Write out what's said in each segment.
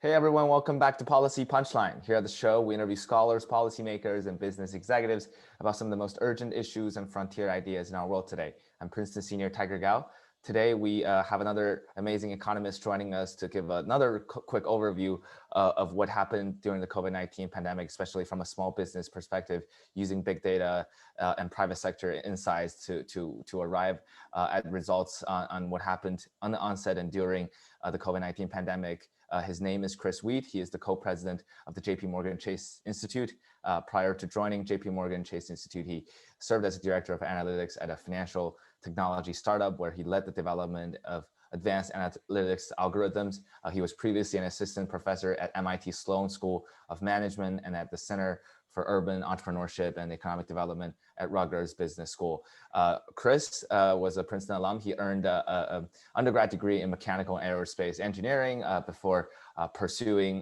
Hey everyone, welcome back to Policy Punchline. Here at the show, we interview scholars, policymakers, and business executives about some of the most urgent issues and frontier ideas in our world today. I'm Princeton Senior Tiger Gao. Today, we have another amazing economist joining us to give another quick overview of what happened during the COVID-19 pandemic, especially from a small business perspective, using big data and private sector insights to arrive at results on what happened on the onset and during the COVID-19 pandemic. His name is Chris Wheat. He is the co-president of the JPMorgan Chase Institute. Prior to joining JPMorgan Chase Institute, he served as a director of analytics at a financial technology startup where he led the development of advanced analytics algorithms. He was previously an assistant professor at MIT Sloan School of Management and at the Center for Urban Entrepreneurship and Economic Development at Rutgers Business School. Chris was a Princeton alum. He earned an undergrad degree in mechanical and aerospace engineering before pursuing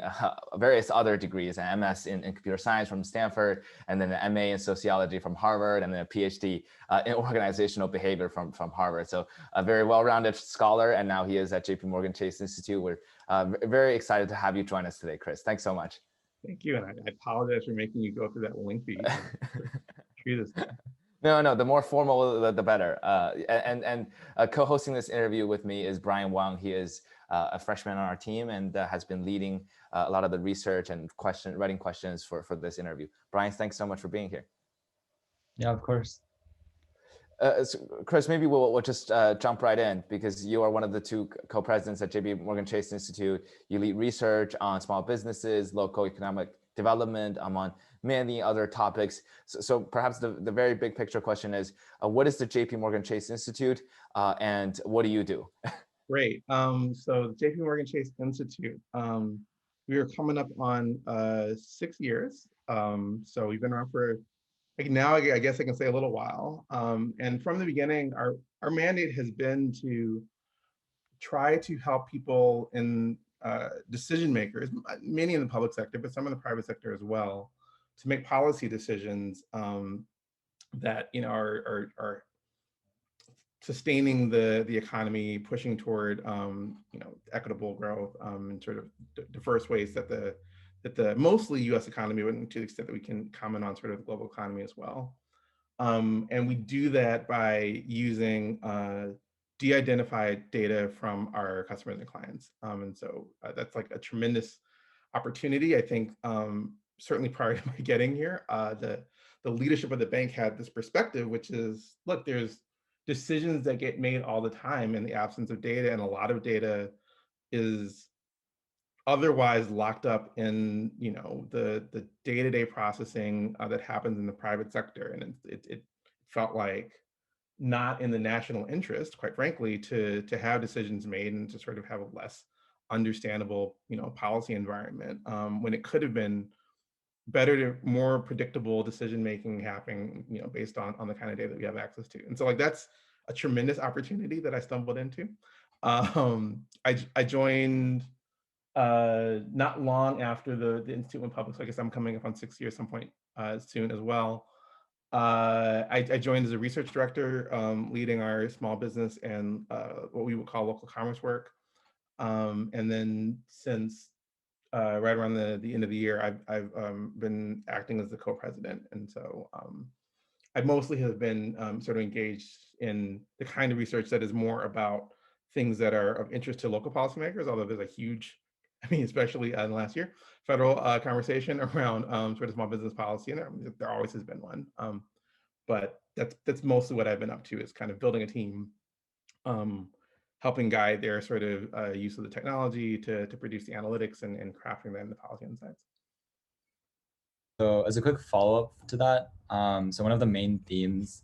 various other degrees, an MS in computer science from Stanford, and then an MA in sociology from Harvard, and then a PhD in organizational behavior from Harvard. So a very well-rounded scholar, and now he is at JPMorgan Chase Institute. We're very excited to have you join us today, Chris. Thanks so much. Thank you, and I apologize for making you go through that lengthy treatise. No, the more formal, the better. And co-hosting this interview with me is Brian Wang. He is a freshman on our team and has been leading a lot of the research and writing questions for this interview. Brian, thanks so much for being here. Yeah, of course. So Chris, maybe we'll just jump right in because you are one of the two co-presidents at JPMorgan Chase Institute. You lead research on small businesses, local economic development, among many other topics. So perhaps the very big picture question is, what is the JPMorgan Chase Institute and what do you do? Great. So JPMorgan Chase Institute, we are coming up on 6 years. So we've been around for now, I guess I can say a little while. And from the beginning, our mandate has been to try to help people in decision makers, many in the public sector, but some in the private sector as well, to make policy decisions that are sustaining the economy, pushing toward equitable growth and sort of diverse ways that the mostly U.S. economy, but to the extent that we can comment on sort of the global economy as well. And we do that by using de-identified data from our customers and clients. And so that's like a tremendous opportunity. I think certainly prior to my getting here, the leadership of the bank had this perspective, which is, look, there's decisions that get made all the time in the absence of data, and a lot of data is otherwise locked up in the day-to-day processing that happens in the private sector, and it felt like not in the national interest, quite frankly, to have decisions made and to sort of have a less understandable policy environment when it could have been better to more predictable decision making happening based on the kind of data that we have access to. And so like that's a tremendous opportunity that I stumbled into. I joined not long after the institute went public, so I guess I'm coming up on 6 years some point soon as well. I joined as a research director, leading our small business and what we would call local commerce work. And then since right around the end of the year, I've been acting as the co-president. And so I mostly have been sort of engaged in the kind of research that is more about things that are of interest to local policymakers, although there's a huge, especially in the last year, federal conversation around sort of small business policy, and there always has been one. But that's mostly what I've been up to, is kind of building a team, helping guide their sort of use of the technology to produce the analytics and crafting then the policy insights. So as a quick follow-up to that, so one of the main themes,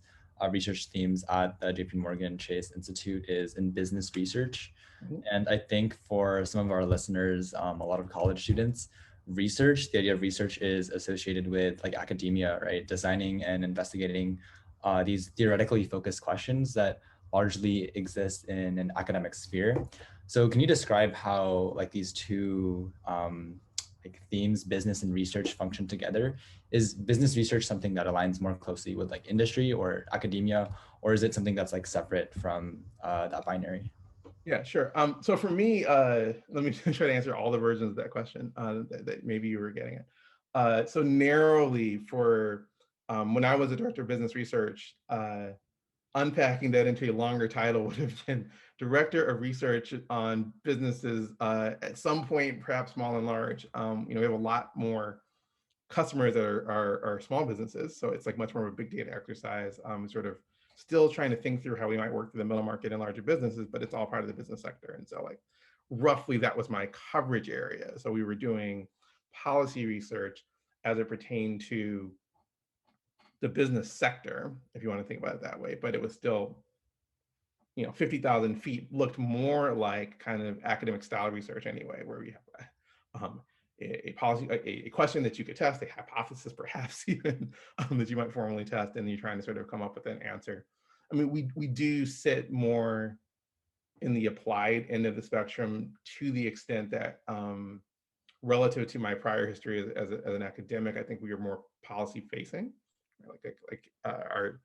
research themes at the JPMorgan Chase Institute is in business research. Mm-hmm. And I think for some of our listeners, a lot of college students, the idea of research is associated with like academia, right? Designing and investigating these theoretically focused questions that largely exist in an academic sphere. So can you describe how like these two like themes, business and research, function together? Is business research something that aligns more closely with like industry or academia, or is it something that's like separate from that binary? Yeah, sure. So for me, let me try to answer all the versions of that question that maybe you were getting at. So narrowly for when I was a director of business research, unpacking that into a longer title would have been director of research on businesses at some point, perhaps small and large. We have a lot more customers that are small businesses. So it's like much more of a big data exercise, sort of still trying to think through how we might work through the middle market and larger businesses, but it's all part of the business sector. And so like roughly that was my coverage area. So we were doing policy research as it pertained to the business sector, if you want to think about it that way, but it was still 50,000 feet looked more like kind of academic style research anyway, where we have a policy, a question that you could test, a hypothesis perhaps even that you might formally test, and you're trying to sort of come up with an answer. I mean, we do sit more in the applied end of the spectrum to the extent that relative to my prior history as an academic, I think we are more policy facing, are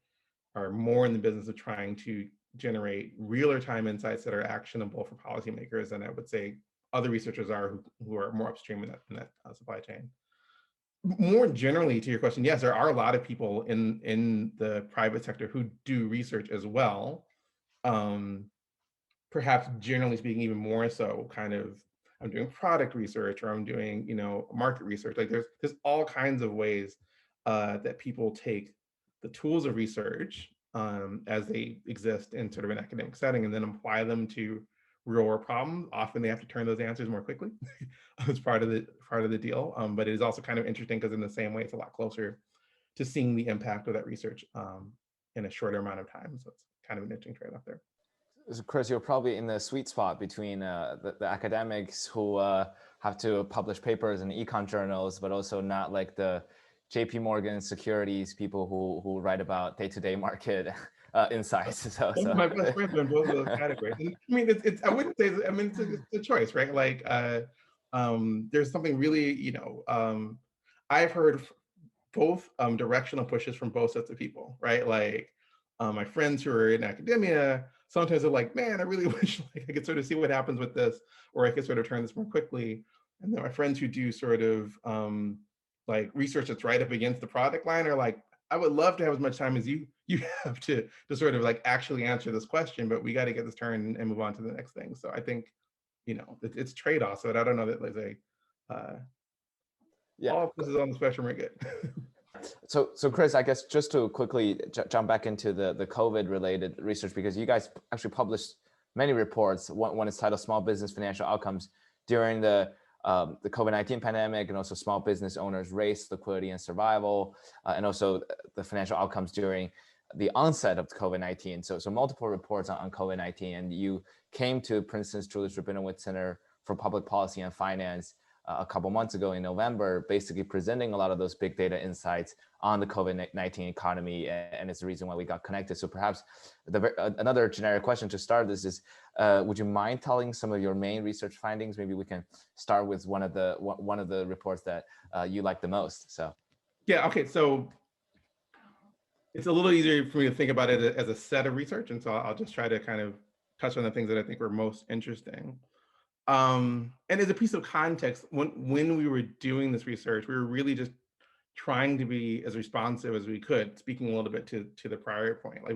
more in the business of trying to generate realer time insights that are actionable for policymakers. And I would say other researchers are who are more upstream in that supply chain. More generally to your question, yes, there are a lot of people in the private sector who do research as well. Perhaps generally speaking, even more so kind of, I'm doing product research or I'm doing, market research. Like there's all kinds of ways that people take the tools of research as they exist in sort of an academic setting and then apply them to real world problems. Often they have to turn those answers more quickly as part of the deal. But it is also kind of interesting because in the same way, it's a lot closer to seeing the impact of that research in a shorter amount of time. So it's kind of an interesting trade-off there. So Chris, you're probably in the sweet spot between the academics who have to publish papers in econ journals, but also not like the JPMorgan securities people who write about day-to-day market insights. So my best friends in both of those categories. And, I mean, it's I wouldn't say. I mean, it's a choice, right? Like, there's something really, I've heard both directional pushes from both sets of people, right? Like, my friends who are in academia, sometimes they're like, man, I really wish like I could sort of see what happens with this, or I could sort of turn this more quickly. And then my friends who do sort of like research that's right up against the product line are like, I would love to have as much time as you have to sort of like actually answer this question, but we got to get this turned and move on to the next thing. So I think, it's trade-offs. So I don't know that there's all of this is on the spectrum are good. So Chris, I guess just to quickly jump back into the COVID related research, because you guys actually published many reports. One is titled Small Business Financial Outcomes during the COVID-19 pandemic, and also small business owners' race, liquidity, and survival, and also the financial outcomes during the onset of COVID-19. So multiple reports on COVID-19, and you came to Princeton's Julius Rabinowitz Center for Public Policy and Finance a couple months ago in November, basically presenting a lot of those big data insights on the COVID-19 economy, and it's the reason why we got connected. So perhaps another generic question to start this is, would you mind telling some of your main research findings? Maybe we can start with one of the reports that you like the most. So yeah, okay, so it's a little easier for me to think about it as a set of research, and so I'll just try to kind of touch on the things that I think were most interesting. And as a piece of context, when we were doing this research, we were really just trying to be as responsive as we could, speaking a little bit to the prior point. Like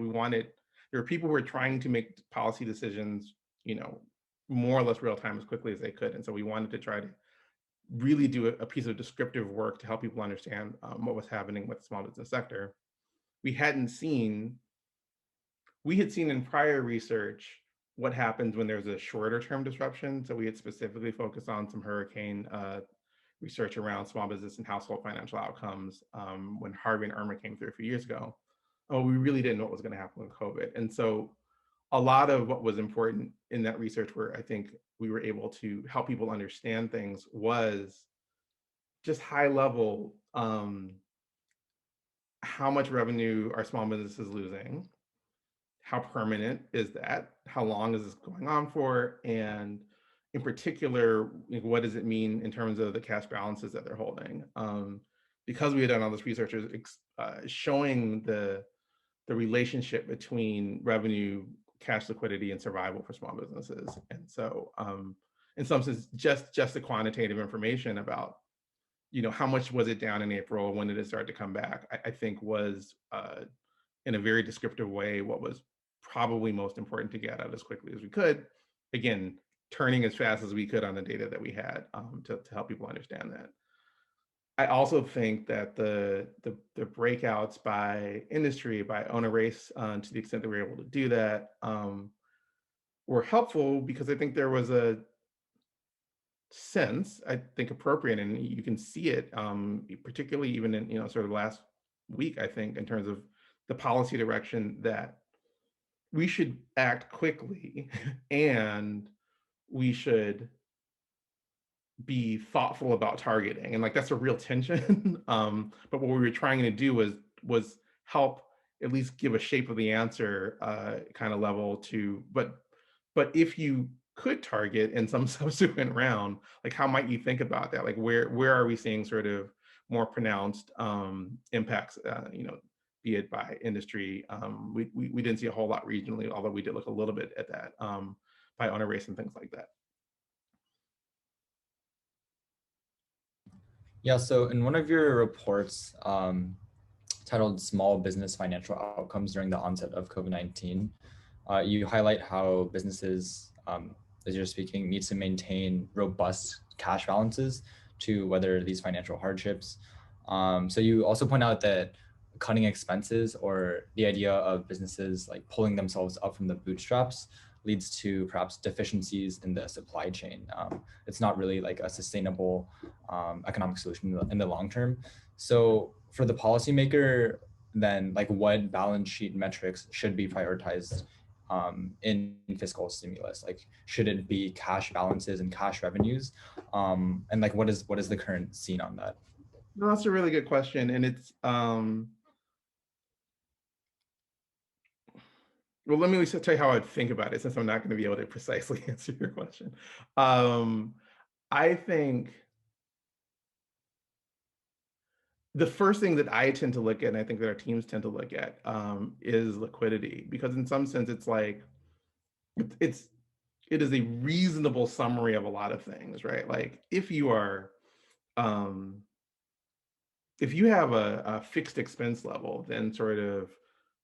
there were people who were trying to make policy decisions, more or less real time as quickly as they could. And so we wanted to try to really do a piece of descriptive work to help people understand what was happening with the small business sector. We had seen in prior research what happens when there's a shorter term disruption. So we had specifically focused on some hurricane research around small business and household financial outcomes when Harvey and Irma came through a few years ago. We really didn't know what was going to happen with COVID. And so a lot of what was important in that research where I think we were able to help people understand things was just high level, how much revenue are small businesses losing? How permanent is that? How long is this going on for? And in particular, what does it mean in terms of the cash balances that they're holding? Because we had done all this research showing the relationship between revenue, cash liquidity and survival for small businesses. And so in some sense, just the quantitative information about, how much was it down in April, when did it start to come back, I think was in a very descriptive way what was probably most important to get out as quickly as we could. Again, turning as fast as we could on the data that we had to help people understand that. I also think that the breakouts by industry, by owner race, to the extent that we were able to do that, were helpful, because I think there was a sense, I think appropriate, and you can see it, particularly even in sort of last week, I think, in terms of the policy direction, that we should act quickly and we should be thoughtful about targeting, and like that's a real tension. But what we were trying to do was help at least give a shape of the answer kind of level to, but if you could target in some subsequent round, like how might you think about that? Like where are we seeing sort of more pronounced impacts, be it by industry. We didn't see a whole lot regionally, although we did look a little bit at that, by owner race and things like that. Yeah, so in one of your reports titled Small Business Financial Outcomes During the Onset of COVID-19, you highlight how businesses, as you're speaking, need to maintain robust cash balances to weather these financial hardships. So you also point out that cutting expenses, or the idea of businesses like pulling themselves up from the bootstraps, leads to perhaps deficiencies in the supply chain. It's not really like a sustainable economic solution in the long term. So for the policymaker, then like what balance sheet metrics should be prioritized in fiscal stimulus? Like, should it be cash balances and cash revenues? And like, what is the current scene on that? No, that's a really good question, and it's well, let me tell you how I'd think about it, since I'm not going to be able to precisely answer your question. I think the first thing that I tend to look at, and I think that our teams tend to look at, is liquidity, because in some sense, it's like it is a reasonable summary of a lot of things, right? Like if you are if you have a fixed expense level, then sort of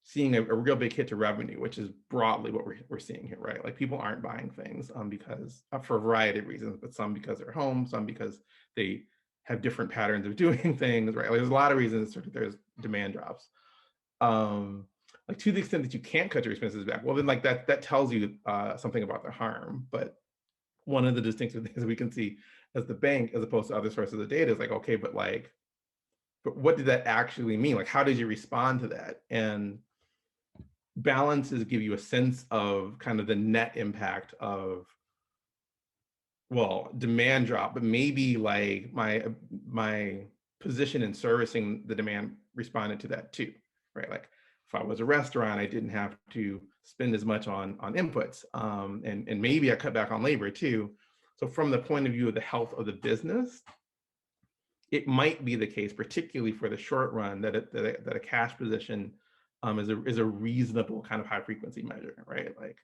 seeing a real big hit to revenue, which is broadly what we're seeing here, right? Like people aren't buying things because for a variety of reasons, but some because they're home, some because they have different patterns of doing things, right? Like there's a lot of reasons sort of there's demand drops. Like to the extent that you can't cut your expenses back, well then like that tells you something about the harm. But one of the distinctive things we can see as the bank, as opposed to other sources of data, is like, okay, but what did that actually mean? Like, how did you respond to that? And balances give you a sense of kind of the net impact of, well, demand drop, but maybe like my position in servicing the demand responded to that too, right? Like if I was a restaurant, I didn't have to spend as much on inputs, and maybe I cut back on labor too. So from the point of view of the health of the business, it might be the case, particularly for the short run, that a cash position is a reasonable kind of high frequency measure, right? Like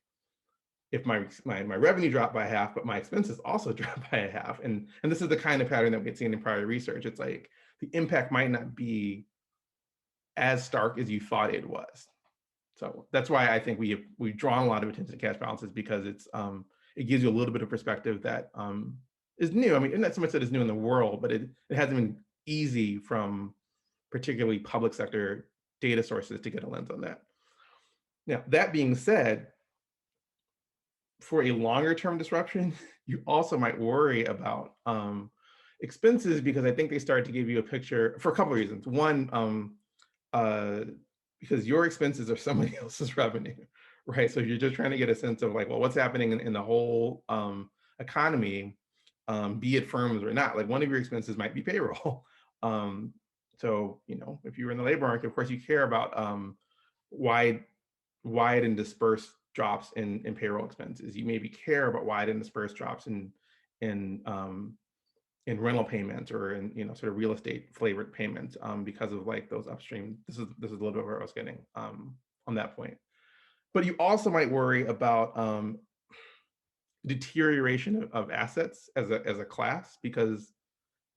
if my revenue dropped by half, but my expenses also dropped by a half, and this is the kind of pattern that we had seen in prior research. It's like the impact might not be as stark as you thought it was. So that's why I think we've drawn a lot of attention to cash balances, because it gives you a little bit of perspective that is new. I mean, not so much that it's new in the world, but it hasn't been easy from particularly public sector data sources to get a lens on that. Now, that being said, for a longer term disruption, you also might worry about expenses, because I think they start to give you a picture for a couple of reasons. One, because your expenses are somebody else's revenue, right? So you're just trying to get a sense of like, well, what's happening in the whole economy, be it firms or not. Like one of your expenses might be payroll. So, if you're in the labor market, of course, you care about wide and dispersed drops in payroll expenses. You maybe care about wide and dispersed drops in rental payments, or in sort of real estate flavored payments, because of like those upstream. This is a little bit where I was getting on that point. but you also might worry about deterioration of assets as a class, because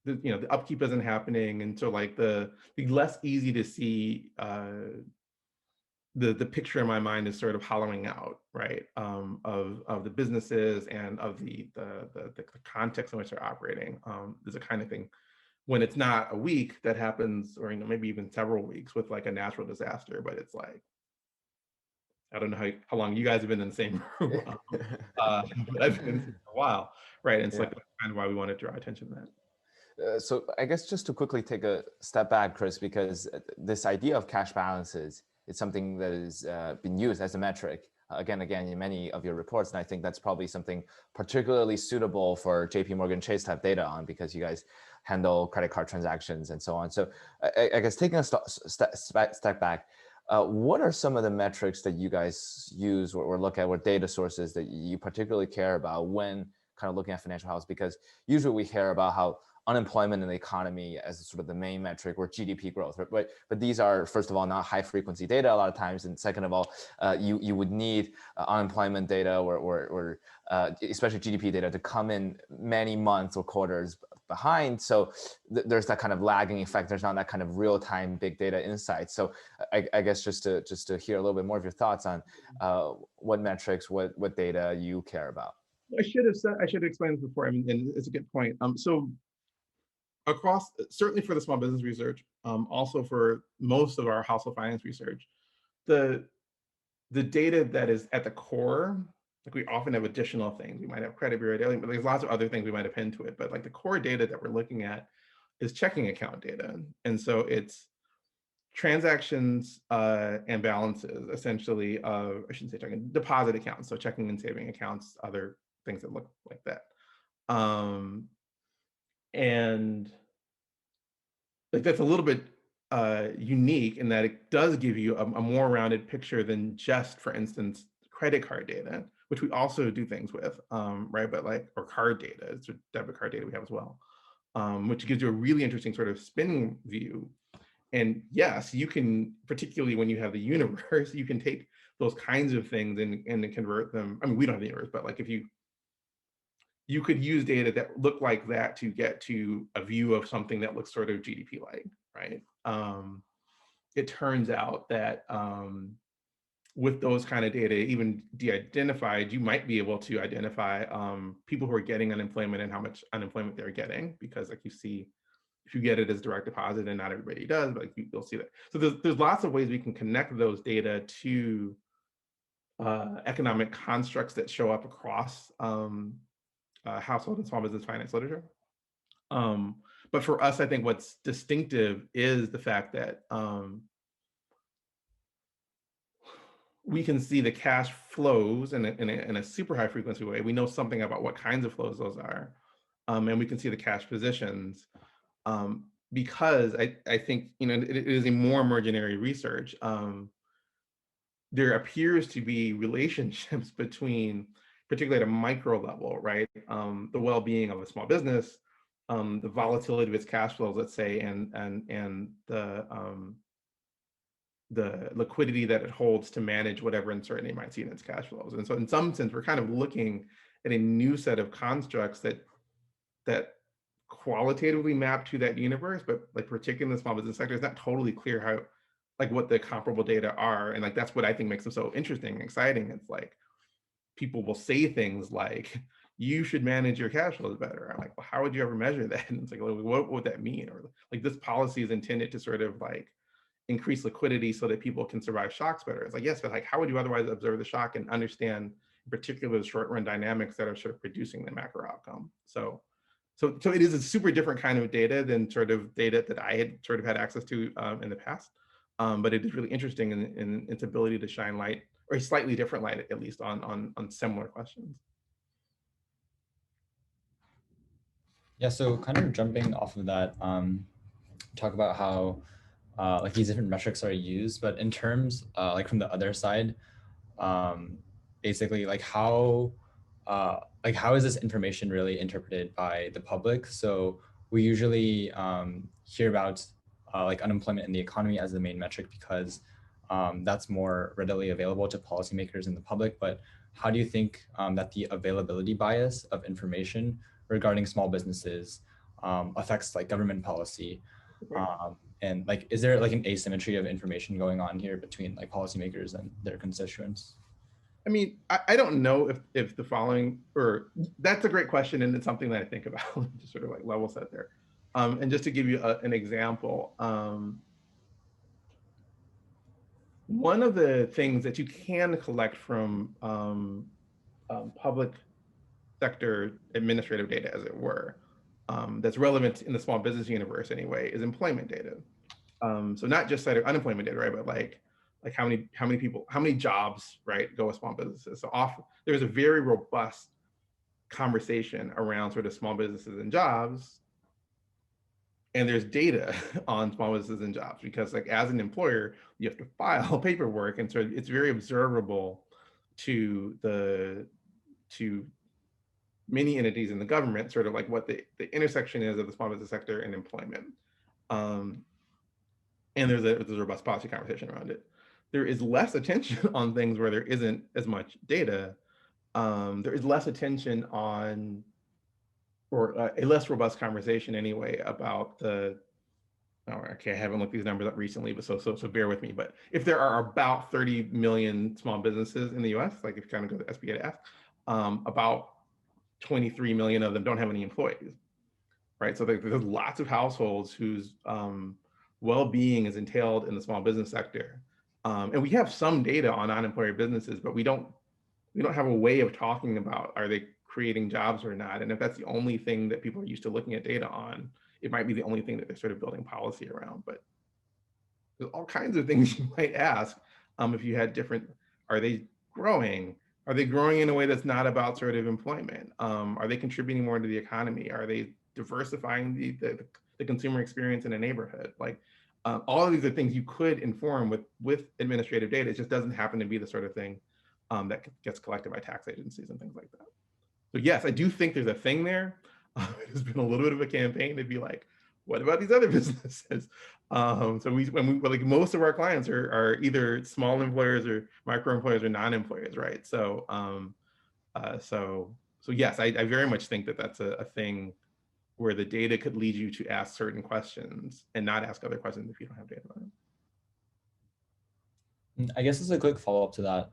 the upkeep isn't happening, and so like the less easy to see the picture in my mind is sort of hollowing out, right? Of the businesses and of the context in which they're operating. There's a kind of thing when it's not a week that happens, or maybe even several weeks with like a natural disaster, but it's like, I don't know how long you guys have been in the same room, but I've been in for a while, right? And so like, that's kind of why we want to draw attention to that. So I guess just to quickly take a step back, Chris, because this idea of cash balances is something that has been used as a metric again in many of your reports. And I think that's probably something particularly suitable for JPMorgan Chase to have data on, because you guys handle credit card transactions and so on. So I guess taking a step back, what are some of the metrics that you guys use or look at, or data sources that you particularly care about when kind of looking at financial health? Because usually we hear about how unemployment in the economy as sort of the main metric, or GDP growth, right? But these are, first of all, not high frequency data a lot of times, and second of all, you would need unemployment data or especially GDP data to come in many months or quarters behind. So there's that kind of lagging effect. There's not that kind of real time big data insight. So I guess just to hear a little bit more of your thoughts on what metrics, what data you care about. I should have explained this before. I mean, and it's a good point. So across, certainly for the small business research, also for most of our household finance research, the data that is at the core, like we often have additional things. We might have credit bureau data, but there's lots of other things we might append to it. But like the core data that we're looking at is checking account data. And so it's transactions and balances, essentially, I shouldn't say checking, deposit accounts. So checking and saving accounts, other things that look like that. And like that's a little bit unique in that it does give you a more rounded picture than just, for instance, credit card data, which we also do things with, right? But like, or card data, it's a debit card data we have as well, which gives you a really interesting sort of spinning view. And yes, you can, particularly when you have the universe, you can take those kinds of things and convert them. I mean, we don't have the universe, but like if you could use data that look like that to get to a view of something that looks sort of GDP-like, right? It turns out that with those kind of data, even de-identified, you might be able to identify people who are getting unemployment and how much unemployment they're getting, because like you see, if you get it as direct deposit, and not everybody does, but like you'll see that. So there's lots of ways we can connect those data to economic constructs that show up across household and small business finance literature. But for us, I think what's distinctive is the fact that we can see the cash flows in a super high frequency way. We know something about what kinds of flows those are. And we can see the cash positions. Because I think, it is a more emergent area research. There appears to be relationships between, particularly at a micro level, right? The well-being of a small business, the volatility of its cash flows, let's say, and the liquidity that it holds to manage whatever uncertainty it might see in its cash flows. And so in some sense, we're kind of looking at a new set of constructs that qualitatively map to that universe, but like particularly in the small business sector, it's not totally clear how, like what the comparable data are. And like, that's what I think makes them so interesting and exciting. It's like, people will say things like, you should manage your cash flows better. I'm like, well, how would you ever measure that? And it's like, well, what would that mean? Or like, this policy is intended to sort of like increase liquidity so that people can survive shocks better. It's like, yes, but like, how would you otherwise observe the shock and understand in particular the short run dynamics that are sort of producing the macro outcome? So it is a super different kind of data than sort of data that I had sort of had access to in the past. But it is really interesting in its ability to shine light, or a slightly different light, at least on similar questions. Yeah, so kind of jumping off of that, talk about how like these different metrics are used, but in terms like from the other side, basically like how is this information really interpreted by the public? So we usually hear about like unemployment in the economy as the main metric because that's more readily available to policymakers and the public. But how do you think that the availability bias of information regarding small businesses affects like government policy? And like, is there like an asymmetry of information going on here between like policymakers and their constituents? I mean, I don't know if the following, or that's a great question, and it's something that I think about to sort of like level set there. And just to give you an example, one of the things that you can collect from public sector administrative data, as it were, that's relevant in the small business universe anyway, is employment data. So not just unemployment data, right, but like how many people, how many jobs, right, go with small businesses. So there's a very robust conversation around sort of small businesses and jobs, and there's data on small businesses and jobs, because like as an employer, you have to file paperwork, and so it's very observable to many entities in the government, sort of like what the intersection is of the small business sector and employment. And there's a robust policy conversation around it. There is less attention on things where there isn't as much data. There is less attention on, or a less robust conversation anyway, about okay, I haven't looked these numbers up recently, but so bear with me. But if there are about 30 million small businesses in the US, like if you kind of go to SBA to ask, about 23 million of them don't have any employees, right? So there's lots of households whose well-being is entailed in the small business sector. And we have some data on unemployed businesses, but we don't have a way of talking about, are they creating jobs or not? And if that's the only thing that people are used to looking at data on, it might be the only thing that they're sort of building policy around. But there's all kinds of things you might ask if you had different, are they growing? Are they growing in a way that's not about sort of employment? Are they contributing more to the economy? Are they diversifying the consumer experience in a neighborhood? Like all of these are things you could inform with administrative data. It just doesn't happen to be the sort of thing that gets collected by tax agencies and things like that. So yes, I do think there's a thing there. It has been a little bit of a campaign to be like, what about these other businesses? So like most of our clients are either small employers or micro employers or non-employers, right? So so yes, I very much think that that's a thing where the data could lead you to ask certain questions and not ask other questions if you don't have data on it. I guess as a quick follow-up to that,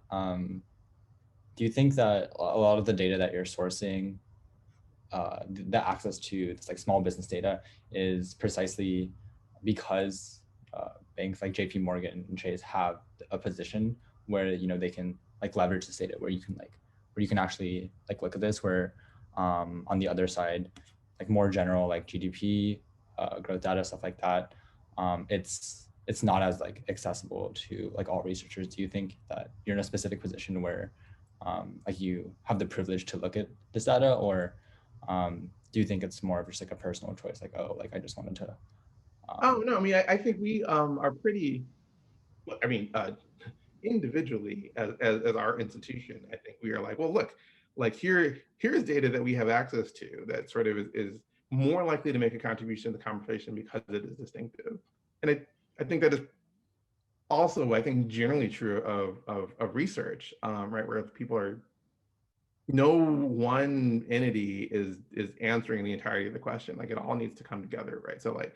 do you think that a lot of the data that you're sourcing, the access to this like small business data, is precisely because banks like JPMorgan and Chase have a position where they can like leverage this data, where you can actually like look at this, where on the other side, like more general like GDP growth data, stuff like that, it's not as like accessible to like all researchers. Do you think that you're in a specific position where like you have the privilege to look at this data, or do you think it's more of just like a personal choice, like, oh, like I just wanted to oh no, I mean, I think we are pretty, I mean, individually as our institution, I think we are like, well, look, like here's data that we have access to that sort of is more likely to make a contribution to the conversation because it is distinctive. And I think that is also, I think, generally true of research, right, where people are, no one entity is answering the entirety of the question. Like it all needs to come together, right? So like,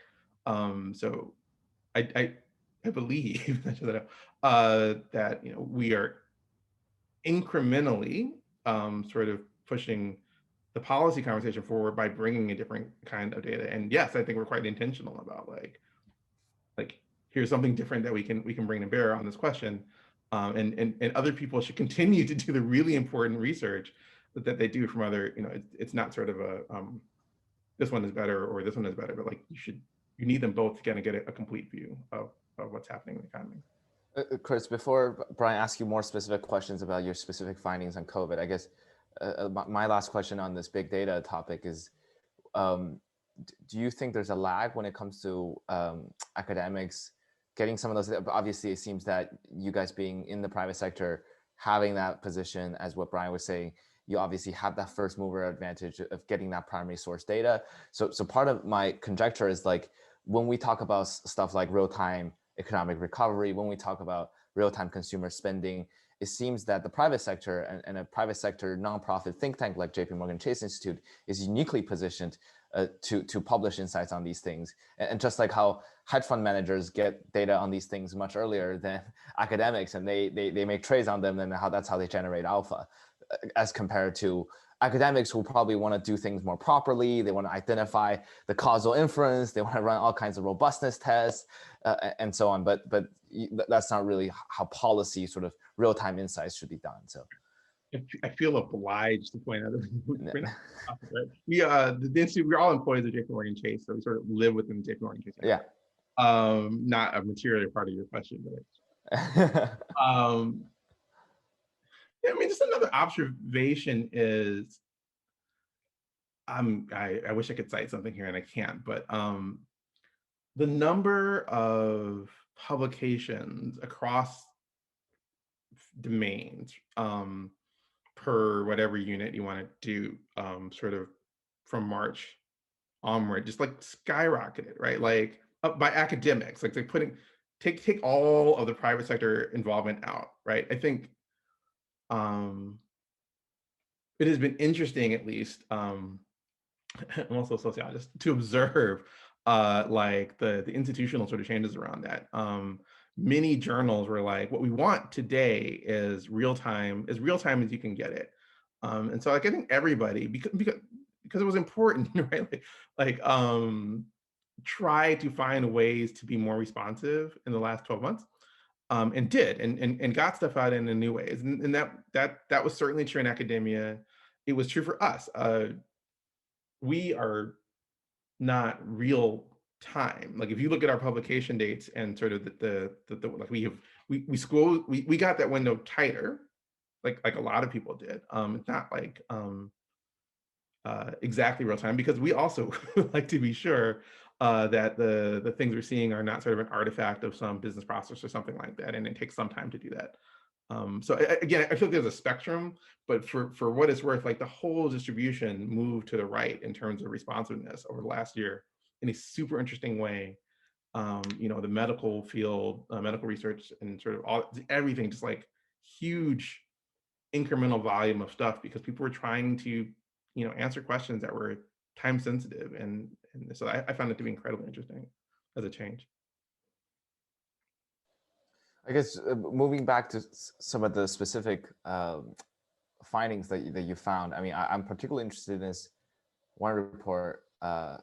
so I believe that we are incrementally sort of pushing the policy conversation forward by bringing a different kind of data. And yes, I think we're quite intentional about like here's something different that we can bring to bear on this question. And other people should continue to do the really important research that they do from other, it's not sort of a this one is better or this one is better, but like you need them both to kind of get a complete view of what's happening in the economy. Chris, before Brian asks you more specific questions about your specific findings on COVID, I guess my last question on this big data topic is, do you think there's a lag when it comes to academics getting some of those? Obviously, it seems that you guys being in the private sector, having that position, as what Brian was saying, you obviously have that first mover advantage of getting that primary source data. So part of my conjecture is like, when we talk about stuff like real-time economic recovery, when we talk about real-time consumer spending, it seems that the private sector and a private sector nonprofit think tank like JPMorgan Chase Institute is uniquely positioned to publish insights on these things. And just like how hedge fund managers get data on these things much earlier than academics, and they make trades on them, and that's how they generate alpha, as compared to academics who probably want to do things more properly. They want to identify the causal inference. They want to run all kinds of robustness tests and so on. But that's not really how policy sort of real-time insights should be done. So I feel obliged to point out that the institute, we're all employees of JPMorgan Chase, so we sort of live within JPMorgan Chase. Yeah. Not a material part of your question, but I mean, just another observation is, I wish I could cite something here and I can't, but the number of publications across domains per whatever unit you want to do, sort of from March onward, just like skyrocketed, right? Like by academics, like they're take all of the private sector involvement out, right? I think it has been interesting, at least, I'm also a sociologist, to observe like the institutional sort of changes around that. Many journals were like, what we want today is real time as you can get it. And so like I think everybody, because it was important, right? Like try to find ways to be more responsive in the last 12 months. And did and got stuff out in new ways, and that was certainly true in academia. It was true for us. We are not real time. Like if you look at our publication dates and sort of the like we got that window tighter, like a lot of people did. It's not like exactly real time, because we also like to be sure that the things we're seeing are not sort of an artifact of some business process or something like that, and it takes some time to do that. So again, I feel like there's a spectrum, but for what it's worth, like the whole distribution moved to the right in terms of responsiveness over the last year in a super interesting way. The medical field, medical research, and sort of everything, just like huge incremental volume of stuff, because people were trying to, answer questions that were time sensitive. And so I found it to be incredibly interesting as a change. I guess moving back to some of the specific findings that you found, I mean, I'm particularly interested in this one report,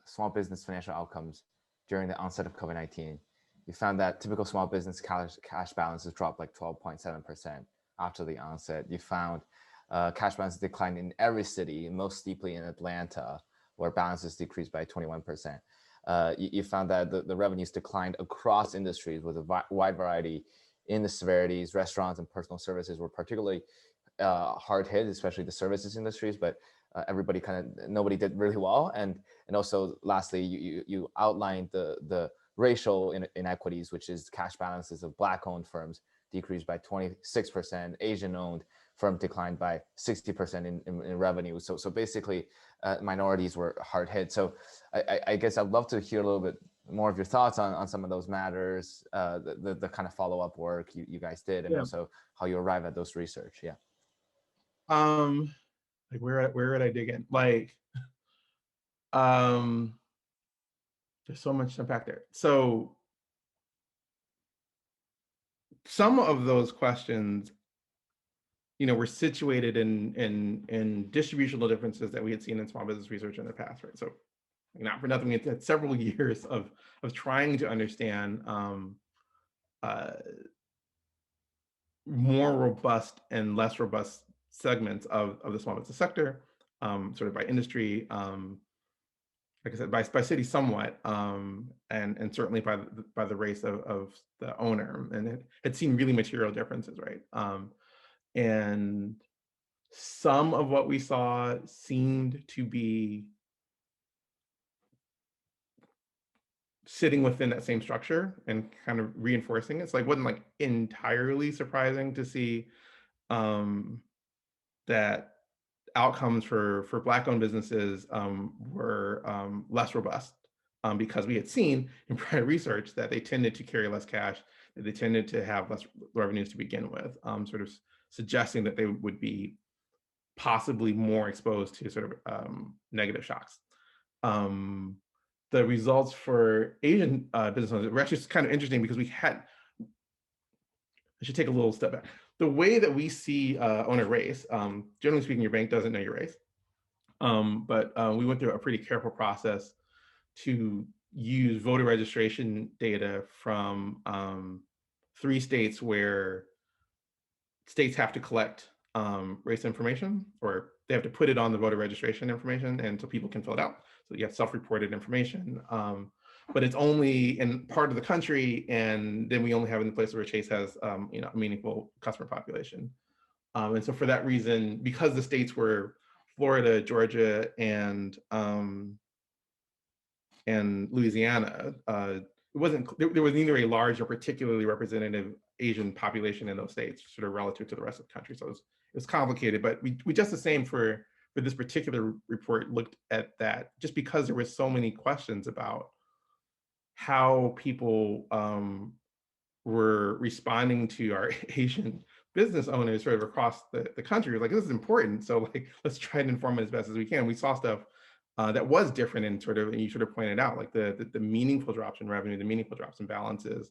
small business financial outcomes during the onset of COVID-19. You found that typical small business cash balances dropped like 12.7% after the onset. You found cash balances declined in every city, most steeply in Atlanta, where balances decreased by 21%. You found that the revenues declined across industries with a wide variety in the severities. Restaurants and personal services were particularly hard hit, especially the services industries, but nobody did really well. And also lastly, you outlined the racial inequities, which is cash balances of Black-owned firms decreased by 26%, Asian-owned firm declined by 60% in revenue. So basically, minorities were hard hit. So I guess I'd love to hear a little bit more of your thoughts on some of those matters, the kind of follow-up work you guys did, and also how you arrive at those research. Yeah. Like where would I dig in? Like, there's so much to unpack there. So some of those questions, were situated in distributional differences that we had seen in small business research in the past, right? So not for nothing, we had several years of trying to understand more robust and less robust segments of the small business sector, sort of by industry, like I said, by city somewhat, and certainly by the race of the owner, and it had seen really material differences, right? And some of what we saw seemed to be sitting within that same structure and kind of reinforcing it. So it wasn't like entirely surprising to see that outcomes for Black-owned businesses were less robust, because we had seen in prior research that they tended to carry less cash, they tended to have less revenues to begin with, sort of suggesting that they would be possibly more exposed to sort of negative shocks. The results for Asian business owners were actually kind of interesting because I should take a little step back. The way that we see owner race, generally speaking, your bank doesn't know your race. But we went through a pretty careful process to use voter registration data from 3 states where states have to collect race information, or they have to put it on the voter registration information, and so people can fill it out. So you have self-reported information, but it's only in part of the country, and then we only have it in the places where Chase has a meaningful customer population. And so for that reason, because the states were Florida, Georgia, and Louisiana, there was neither a large or particularly representative Asian population in those states, sort of relative to the rest of the country. So it was complicated, but we just the same for this particular report looked at that, just because there were so many questions about how people were responding to our Asian business owners sort of across the country. Like, this is important, so like let's try and inform it as best as we can. We saw stuff that was different, and you sort of pointed out, like the meaningful drops in revenue, the meaningful drops in balances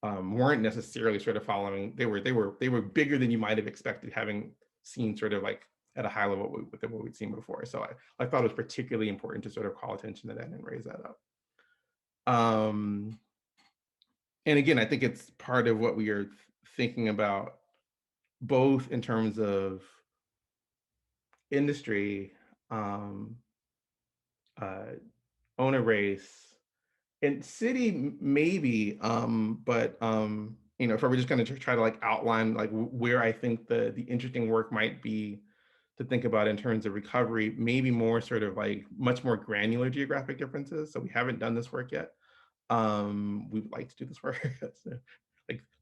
weren't necessarily sort of following. They were bigger than you might have expected, having seen sort of like at a high level what we'd seen before. So I thought it was particularly important to sort of call attention to that and raise that up. And again, I think it's part of what we are thinking about, both in terms of industry, owner race, and city maybe, but if I were just going to try to like outline like where I think the interesting work might be to think about in terms of recovery, maybe more sort of like much more granular geographic differences. So we haven't done this work yet. We would like to do this work. So,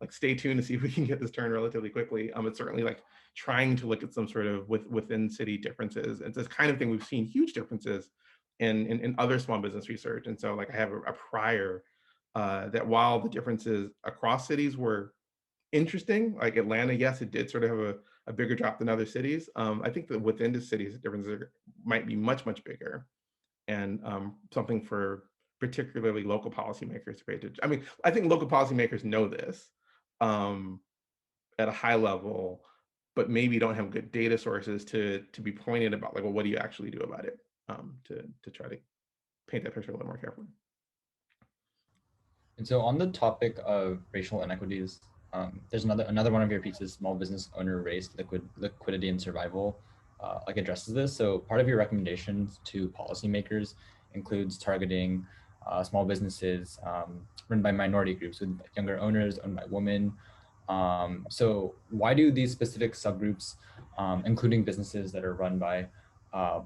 like stay tuned to see if we can get this turned relatively quickly. It's certainly like trying to look at some sort of within city differences. It's this kind of thing we've seen huge differences in other small business research. And so like I have a prior that while the differences across cities were interesting, like Atlanta, yes, it did sort of have a bigger drop than other cities. I think that within the cities, the differences might be much, much bigger, and something for particularly local policymakers to pay attention. I mean, I think local policymakers know this at a high level, but maybe don't have good data sources to be pointed about, like, well, what do you actually do about it, to try to paint that picture a little more carefully. And so on the topic of racial inequities, there's another one of your pieces, small business owner race, liquidity and survival, like addresses this. So part of your recommendations to policymakers includes targeting small businesses run by minority groups with younger owners, owned by women. So why do these specific subgroups, including businesses that are run by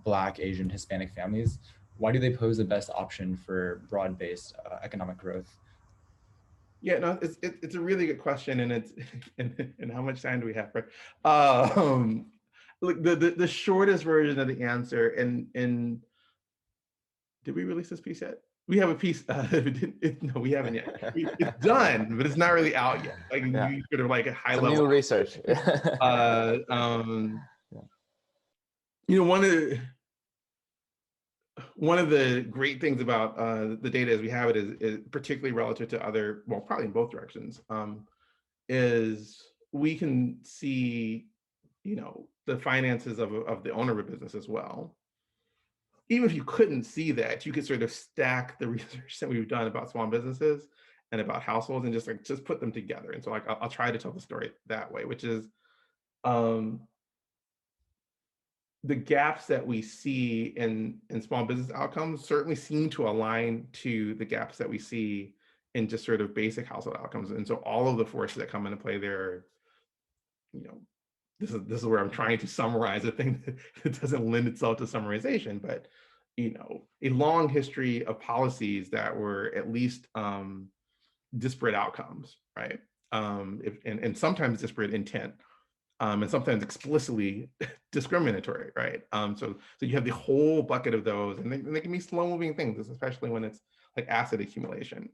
Black, Asian, Hispanic families, why do they pose the best option for broad-based economic growth? Yeah, no, it's a really good question, and it's and how much time do we have? Right? Look, the shortest version of the answer, and did we release this piece yet? We have a piece. No, we haven't yet. It's done, but it's not really out yet. Like you sort of like a high level new research. One of the great things about the data as we have it is particularly relative to other, well, probably in both directions, is we can see, the finances of the owner of a business as well. Even if you couldn't see that, you could sort of stack the research that we've done about small businesses and about households and just put them together. And so like I'll try to tell the story that way, which is the gaps that we see in small business outcomes certainly seem to align to the gaps that we see in just sort of basic household outcomes. And so all of the forces that come into play there, this is where I'm trying to summarize a thing that doesn't lend itself to summarization, but a long history of policies that were at least disparate outcomes, right? And sometimes disparate intent. And sometimes explicitly discriminatory, right? So you have the whole bucket of those, and they can be slow-moving things, especially when it's like asset accumulation.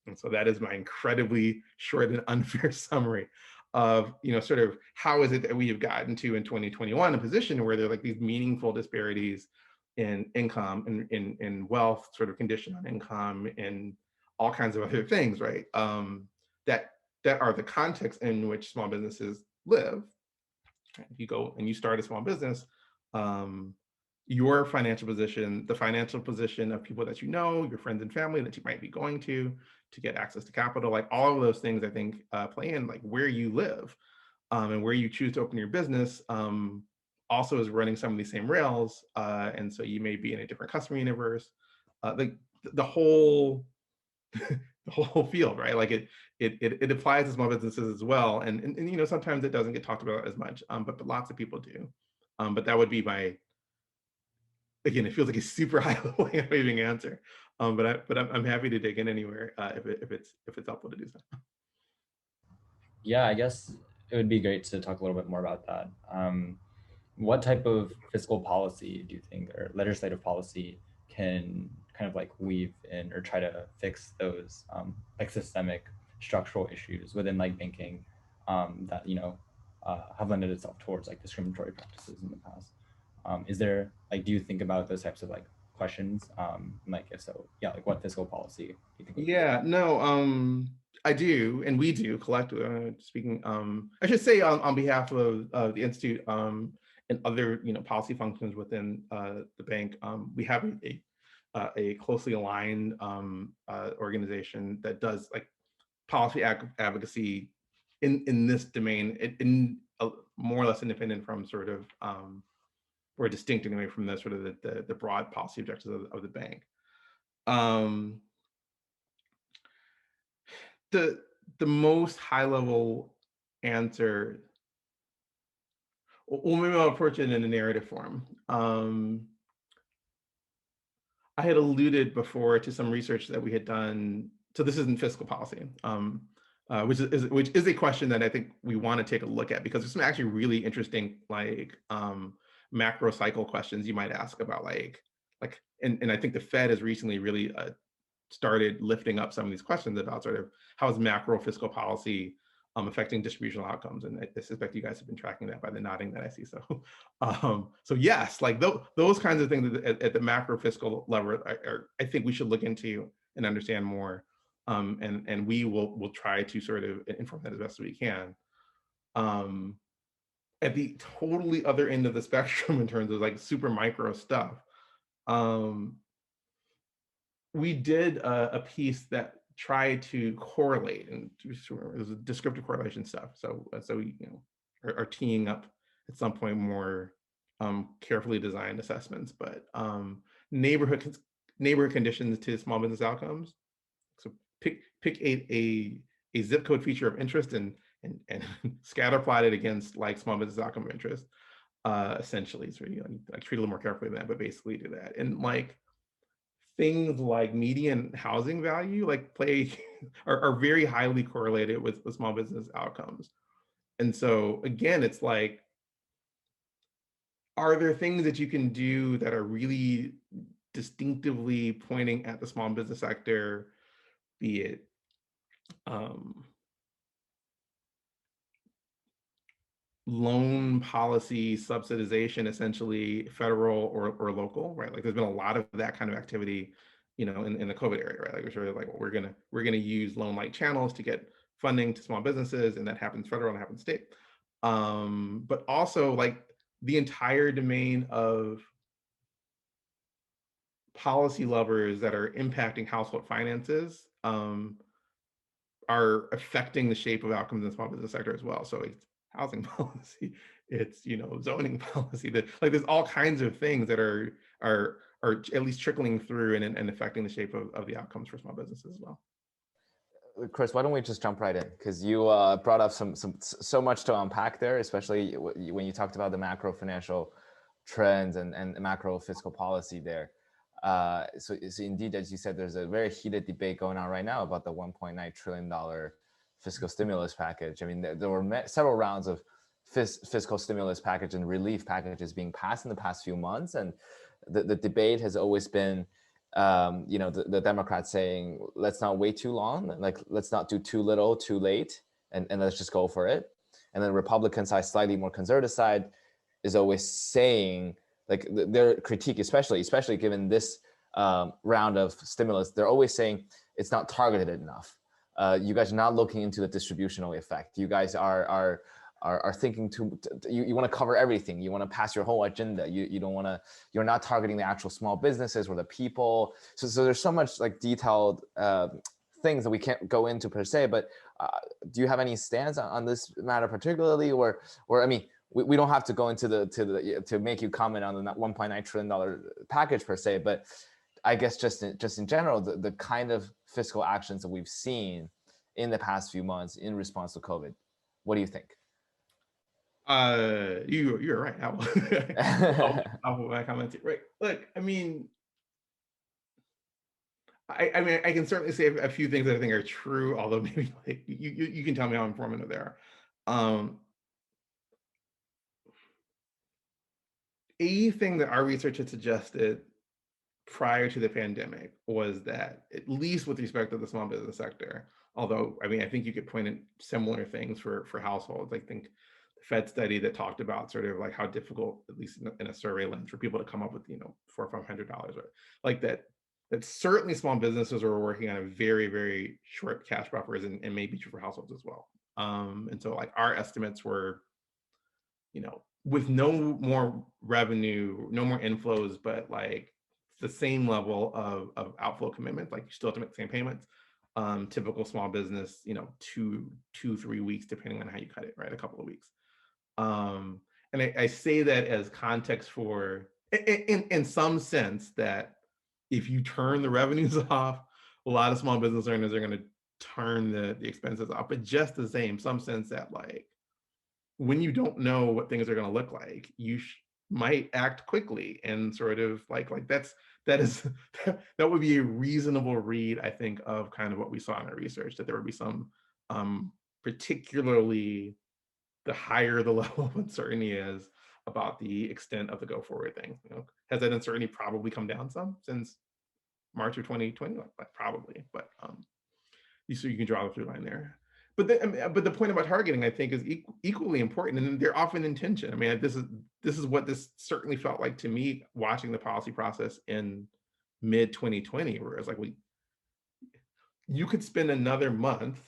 And so that is my incredibly short and unfair summary of, sort of how is it that we have gotten to in 2021 a position where there are like these meaningful disparities in income and in wealth, sort of condition on income, and all kinds of other things, right? That are the context in which small businesses live. If you go and you start a small business, your financial position, the financial position of people that you know, your friends and family that you might be going to get access to capital, like all of those things, I think play in, like where you live and where you choose to open your business. Also is running some of these same rails, and so you may be in a different customer universe. The whole the whole field, right? Like it applies to small businesses as well, and sometimes it doesn't get talked about as much, but lots of people do. But that would be my, again, it feels like a super high level waving answer, but I'm happy to dig in anywhere if it's helpful to do so. Yeah, I guess it would be great to talk a little bit more about that. What type of fiscal policy do you think, or legislative policy, can kind of like weave in or try to fix those like systemic structural issues within like banking that have lended itself towards like discriminatory practices in the past? Is there like, do you think about those types of like questions? Like if so, yeah, like what fiscal policy do you think? Yeah, no, I do, and we do collectively. Speaking, I should say on behalf of the Institute and other policy functions within the bank, we have a closely aligned organization that does like policy advocacy in this domain, more or less independent from sort of or distinct anyway from the sort of the broad policy objectives of the bank. The most high level answer, well, maybe I'll approach it in a narrative form. I had alluded before to some research that we had done. So this isn't fiscal policy, which is a question that I think we want to take a look at, because there's some actually really interesting like macro cycle questions you might ask about and I think the Fed has recently really started lifting up some of these questions about sort of how is macro fiscal policy affecting distributional outcomes, and I suspect you guys have been tracking that by the nodding that I see. So yes, like those kinds of things at the macro fiscal level I think we should look into and understand more, and we'll try to sort of inform that as best as we can. At the totally other end of the spectrum in terms of like super micro stuff, we did a piece that tried to correlate, and it was a descriptive correlation stuff. So we are teeing up at some point more carefully designed assessments, but neighborhood conditions to small business outcomes. So pick a zip code feature of interest and scatter plot it against like small business outcome of interest, essentially. So like treat a little more carefully than that, but basically do that. And like things like median housing value like are very highly correlated with small business outcomes. And so again, it's like, are there things that you can do that are really distinctively pointing at the small business sector, be it loan policy subsidization, essentially federal or local, right? Like there's been a lot of that kind of activity, in the COVID area, right? Like we're sort of like, well, we're gonna use loan-like channels to get funding to small businesses, and that happens federal and happens state. But also like the entire domain of policy levers that are impacting household finances are affecting the shape of outcomes in the small business sector as well. So it's housing policy, it's zoning policy, that like there's all kinds of things that are at least trickling through and affecting the shape of the outcomes for small businesses as well. Chris, why don't we just jump right in, because you brought up so much to unpack there, especially when you talked about the macro financial trends and macro fiscal policy there. So indeed, as you said, there's a very heated debate going on right now about the $1.9 trillion fiscal stimulus package. I mean, there were several rounds of fiscal stimulus package and relief packages being passed in the past few months, and the debate has always been, the Democrats saying, let's not wait too long, like let's not do too little, too late, and let's just go for it. And then Republican side, slightly more conservative side, is always saying, like their critique, especially given this round of stimulus, they're always saying it's not targeted enough. You guys are not looking into the distributional effect. You guys are thinking you want to cover everything. You want to pass your whole agenda. You don't want to, you're not targeting the actual small businesses or the people. So there's so much like detailed things that we can't go into per se, but do you have any stance on this matter particularly, or I mean, we don't have to go into to make you comment on the $1.9 trillion package per se, but I guess just in general, the kind of fiscal actions that we've seen in the past few months in response to COVID. What do you think? You're right. I'll put my comments here. Right. Look, I mean, I can certainly say a few things that I think are true, although maybe like you can tell me how informative they are. A thing that our research had suggested prior to the pandemic was that, at least with respect to the small business sector, although I mean, I think you could point at similar things for households. I think the Fed study that talked about sort of like how difficult, at least in a survey lens, for people to come up with, $400 or $500, or like that certainly small businesses are working on a very, very short cash buffers, and maybe true for households as well. And so like our estimates were, with no more revenue, no more inflows, but like the same level of outflow commitments, like you still have to make the same payments. Typical small business, 2-3 weeks, depending on how you cut it, right? A couple of weeks. And I say that as context for, in some sense, that if you turn the revenues off, a lot of small business owners are going to turn the expenses off, but just the same, some sense that like, when you don't know what things are going to look like, you might act quickly and sort of like that would be a reasonable read, I think, of kind of what we saw in our research, that there would be some, particularly the higher the level of uncertainty is about the extent of the go forward thing. Has that uncertainty probably come down some since March of 2020? Like probably, but so you can draw the through line there. But the point about targeting, I think, is equally important, and they're often in tension. I mean, this is what this certainly felt like to me watching the policy process in mid 2020, where it's like you could spend another month,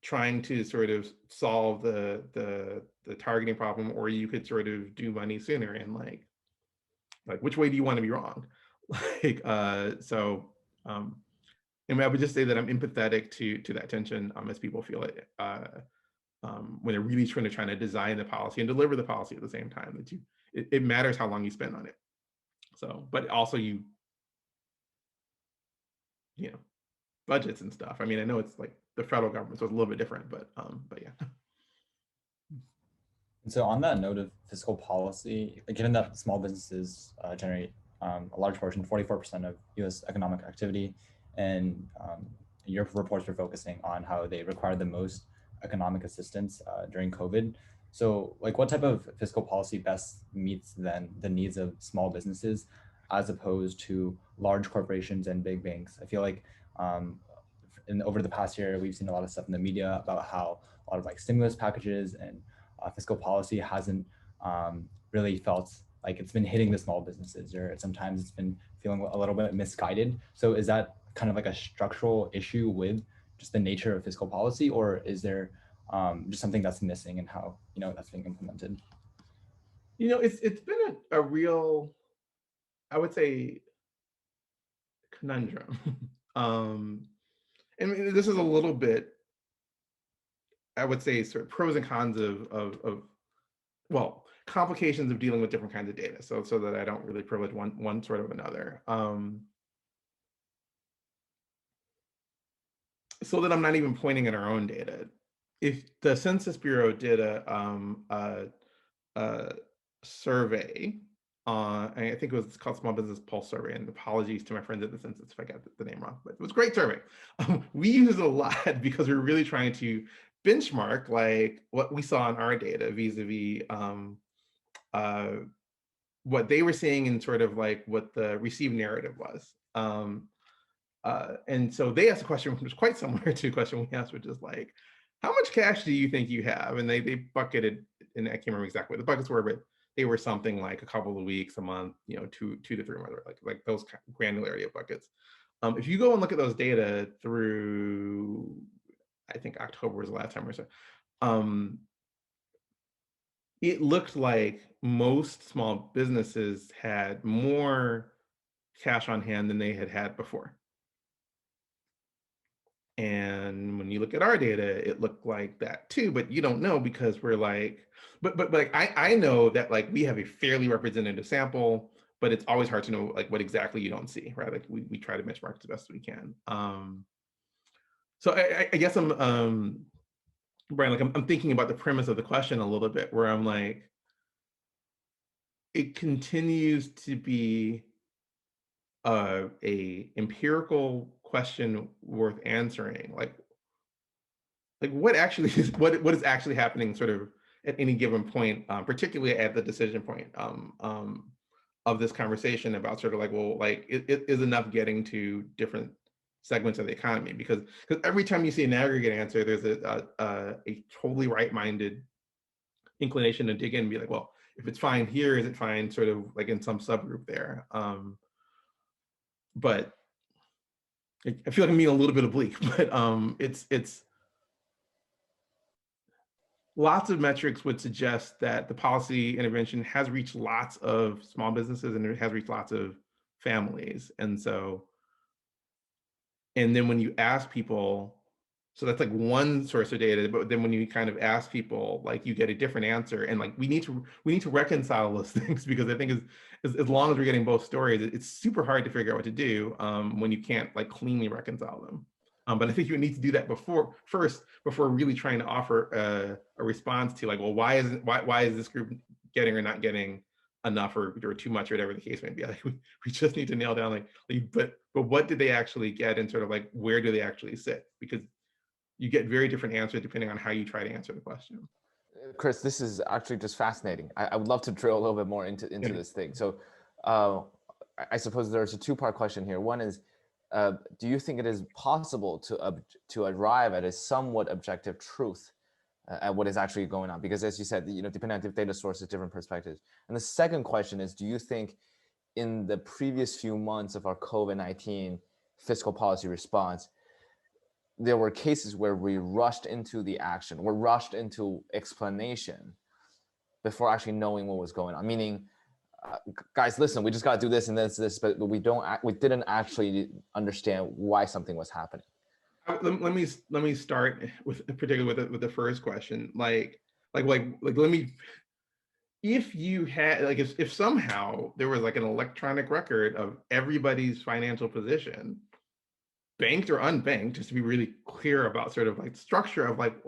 trying to sort of solve the targeting problem, or you could sort of do money sooner, and like which way do you want to be wrong? And I would just say that I'm empathetic to that tension, as people feel it, when they're really trying to design the policy and deliver the policy at the same time. That it matters how long you spend on it. So, but also budgets and stuff. I mean, I know it's like the federal government, so it's a little bit different, but yeah. And so on that note of fiscal policy, given that small businesses generate a large portion, 44% of U.S. economic activity, and your reports were focusing on how they require the most economic assistance during COVID. So like what type of fiscal policy best meets then the needs of small businesses as opposed to large corporations and big banks? I feel like over the past year, we've seen a lot of stuff in the media about how a lot of like stimulus packages and fiscal policy hasn't really felt like it's been hitting the small businesses, or sometimes it's been feeling a little bit misguided. So is that kind of like a structural issue with just the nature of fiscal policy, or is there just something that's missing in how that's being implemented? It's been a real, I would say, conundrum. And this is a little bit, I would say, sort of pros and cons of complications of dealing with different kinds of data. So that I don't really privilege one sort of another. So that I'm not even pointing at our own data. If the Census Bureau did a survey, I think it's called Small Business Pulse Survey, and apologies to my friends at the Census if I got the name wrong, but it was a great survey. We use it a lot because we're really trying to benchmark like what we saw in our data vis-a-vis what they were seeing and sort of like what the received narrative was. And so they asked a question which was quite similar to a question we asked, which is like, how much cash do you think you have? And they bucketed, and I can't remember exactly what the buckets were, but they were something like a couple of weeks, a month, 2 to 3 months, like those granularity of buckets. If you go and look at those data through, I think October was the last time or so, it looked like most small businesses had more cash on hand than they had had before. And when you look at our data, it looked like that too, but you don't know because we're like, but like I know that like we have a fairly representative sample, but it's always hard to know like what exactly you don't see, right? Like we try to benchmark as best we can. So I guess Brian, like I'm thinking about the premise of the question a little bit, where I'm like, it continues to be a empirical question worth answering. Like what actually is what is actually happening sort of at any given point, particularly at the decision point of this conversation about sort of like, well, like it is enough getting to different segments of the economy, because every time you see an aggregate answer, there's a totally right-minded inclination to dig in and be like, well, if it's fine here, is it fine sort of like in some subgroup there? But I feel like I'm being a little bit oblique, but it's lots of metrics would suggest that the policy intervention has reached lots of small businesses and it has reached lots of families. And so, and then when you ask people, so that's like one source of data, but then when you kind of ask people, like you get a different answer, and like we need to reconcile those things, because I think as long as we're getting both stories, it's super hard to figure out what to do when you can't like cleanly reconcile them. But I think you need to do that before really trying to offer a response to like, well, why is this group getting or not getting enough or too much or whatever the case may be. Like we just need to nail down like but what did they actually get, and sort of like where do they actually sit, because you get very different answers depending on how you try to answer the question. Chris, this is actually just fascinating. I would love to drill a little bit more into this thing. So I suppose there's a two-part question here. One is, do you think it is possible to arrive at a somewhat objective truth at what is actually going on? Because as you said, depending on the data sources, different perspectives. And the second question is, do you think in the previous few months of our COVID-19 fiscal policy response, there were cases where we rushed into the action, we're rushed into explanation before actually knowing what was going on? Meaning, guys, listen, we just got to do this and this, but we didn't actually understand why something was happening. Let me start with particularly with the first question. Let me. If you had like if somehow there was like an electronic record of everybody's financial position, banked or unbanked, just to be really clear about sort of like the structure of like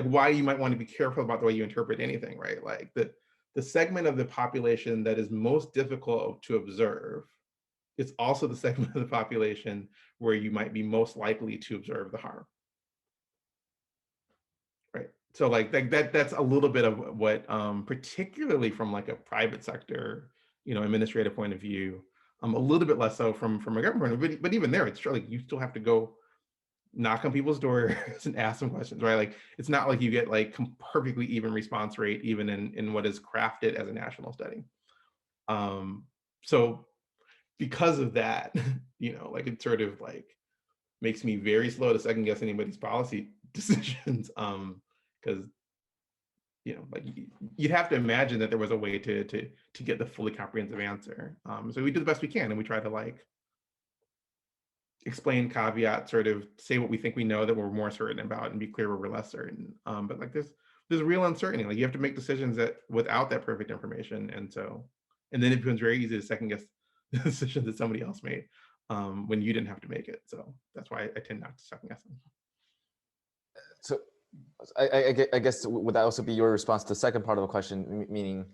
why you might want to be careful about the way you interpret anything, right? Like the segment of the population that is most difficult to observe is also the segment of the population where you might be most likely to observe the harm. Right. So like that's a little bit of what, particularly from like a private sector, administrative point of view, a little bit less so from a government, but even there, it's true, like you still have to go knock on people's doors and ask them questions, right? Like it's not like you get like perfectly even response rate, even in what is crafted as a national study. So because of that, like it sort of like makes me very slow to second guess anybody's policy decisions, because like you'd have to imagine that there was a way to get the fully comprehensive answer. So we do the best we can, and we try to like explain caveat, sort of say what we think we know that we're more certain about, and be clear where we're less certain. But like there's real uncertainty. Like you have to make decisions that without that perfect information, and then it becomes very easy to second guess the decisions that somebody else made when you didn't have to make it. So that's why I tend not to second guess them. So I guess would that also be your response to the second part of the question, meaning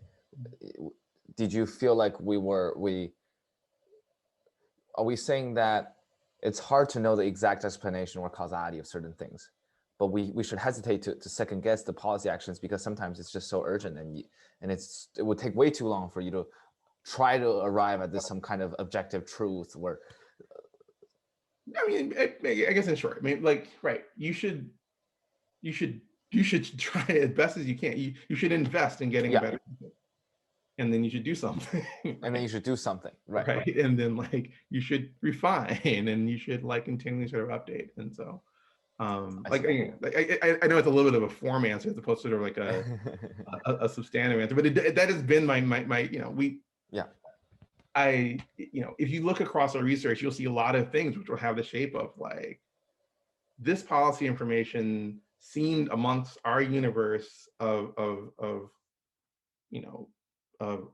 did you feel like are we saying that it's hard to know the exact explanation or causality of certain things, but we should hesitate to second guess the policy actions because sometimes it's just so urgent and it would take way too long for you to try to arrive at this some kind of objective truth where? I mean, I guess in short, I mean, like, right, you should try as best as you can. You should invest in getting a better, and then you should do something. Right? And then you should do something, right? Right, and then like you should refine, and you should like continually sort of update. And so, like I know it's a little bit of a form answer as opposed to sort of like a substantive answer, but that has been my if you look across our research, you'll see a lot of things which will have the shape of like, this policy information seemed amongst our universe of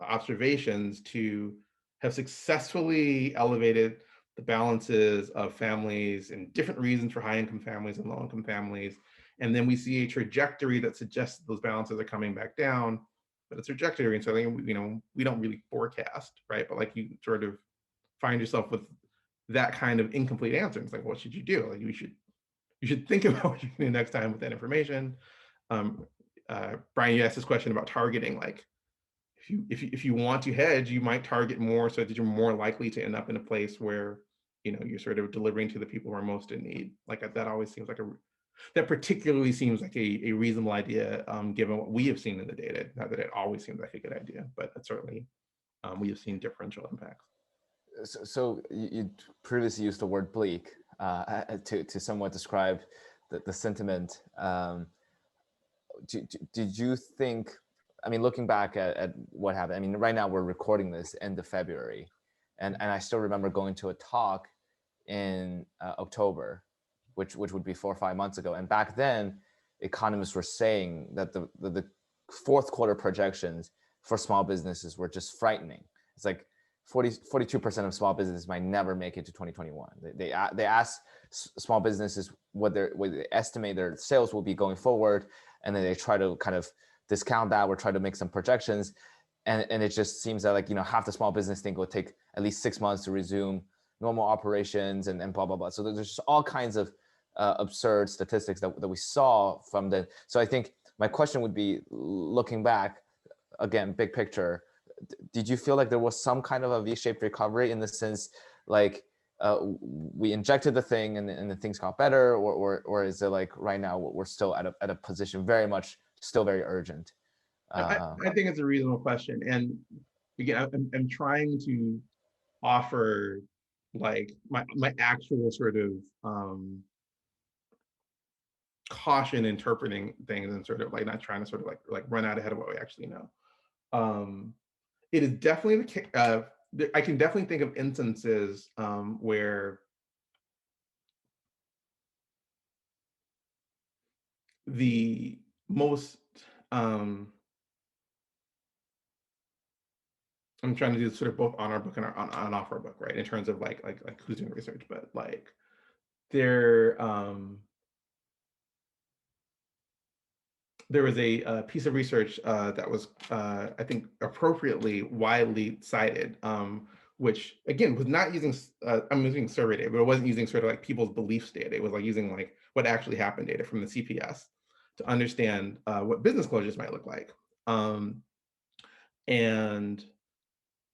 observations to have successfully elevated the balances of families and different reasons for high income families and low income families. And then we see a trajectory that suggests those balances are coming back down, but it's a trajectory. And so, we don't really forecast, right? But like you sort of find yourself with that kind of incomplete answer. It's like, what should you do? Like you should think about what you can do next time with that information. Brian, you asked this question about targeting. Like, if you want to hedge, you might target more so that you're more likely to end up in a place where you're sort of delivering to the people who are most in need. Like that always seems like that particularly seems like a reasonable idea, given what we have seen in the data. Not that it always seems like a good idea, but certainly we have seen differential impacts. So you previously used the word bleak to somewhat describe the sentiment. Did you think, I mean, looking back at what happened, I mean, right now we're recording this end of February, and I still remember going to a talk in October, which would be 4 or 5 months ago. And back then, economists were saying that the fourth quarter projections for small businesses were just frightening. It's like 42% of small businesses might never make it to 2021. They ask small businesses what they estimate their sales will be going forward, and then they try to kind of discount that or try to make some projections, and it just seems that like half the small business think will take at least 6 months to resume normal operations and blah blah blah. So there's just all kinds of absurd statistics that we saw from the. So I think my question would be, looking back, again, big picture, did you feel like there was some kind of a V-shaped recovery in the sense like we injected the thing and the things got better, or is it like right now we're still at a position very much still very urgent? I think it's a reasonable question, and again, I'm trying to offer like my actual sort of caution interpreting things, and sort of like not trying to sort of like run out ahead of what we actually know. It is definitely the case. I can definitely think of instances where the most I'm trying to do sort of both on our book and on off our book, right? In terms of like who's doing research, but like there was a piece of research that was I think appropriately widely cited, which again was not using I'm using survey data, but it wasn't using sort of like people's beliefs data. It was like using like what actually happened data from the CPS to understand what business closures might look like. And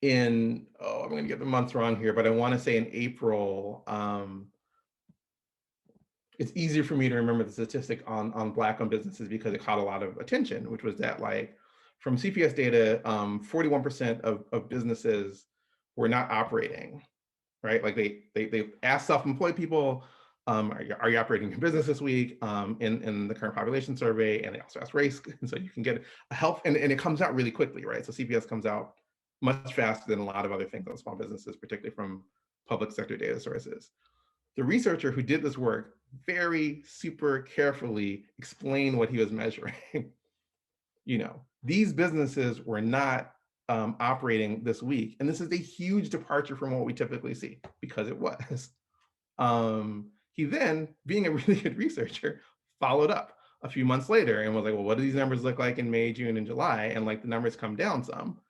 in I'm going to get the months wrong here, but I want to say in April. It's easier for me to remember the statistic on Black-owned businesses because it caught a lot of attention, which was that like from CPS data, 41% of businesses were not operating, right? Like they asked self-employed people, are you operating your business this week in the current population survey, and they also asked race, and so you can get a health, and it comes out really quickly, right? So CPS comes out much faster than a lot of other things on small businesses, particularly from public sector data sources. The researcher who did this work very super carefully explained what he was measuring. These businesses were not operating this week. And this is a huge departure from what we typically see, because it was. He then, being a really good researcher, followed up a few months later and was like, well, what do these numbers look like in May, June, and July? And like the numbers come down some.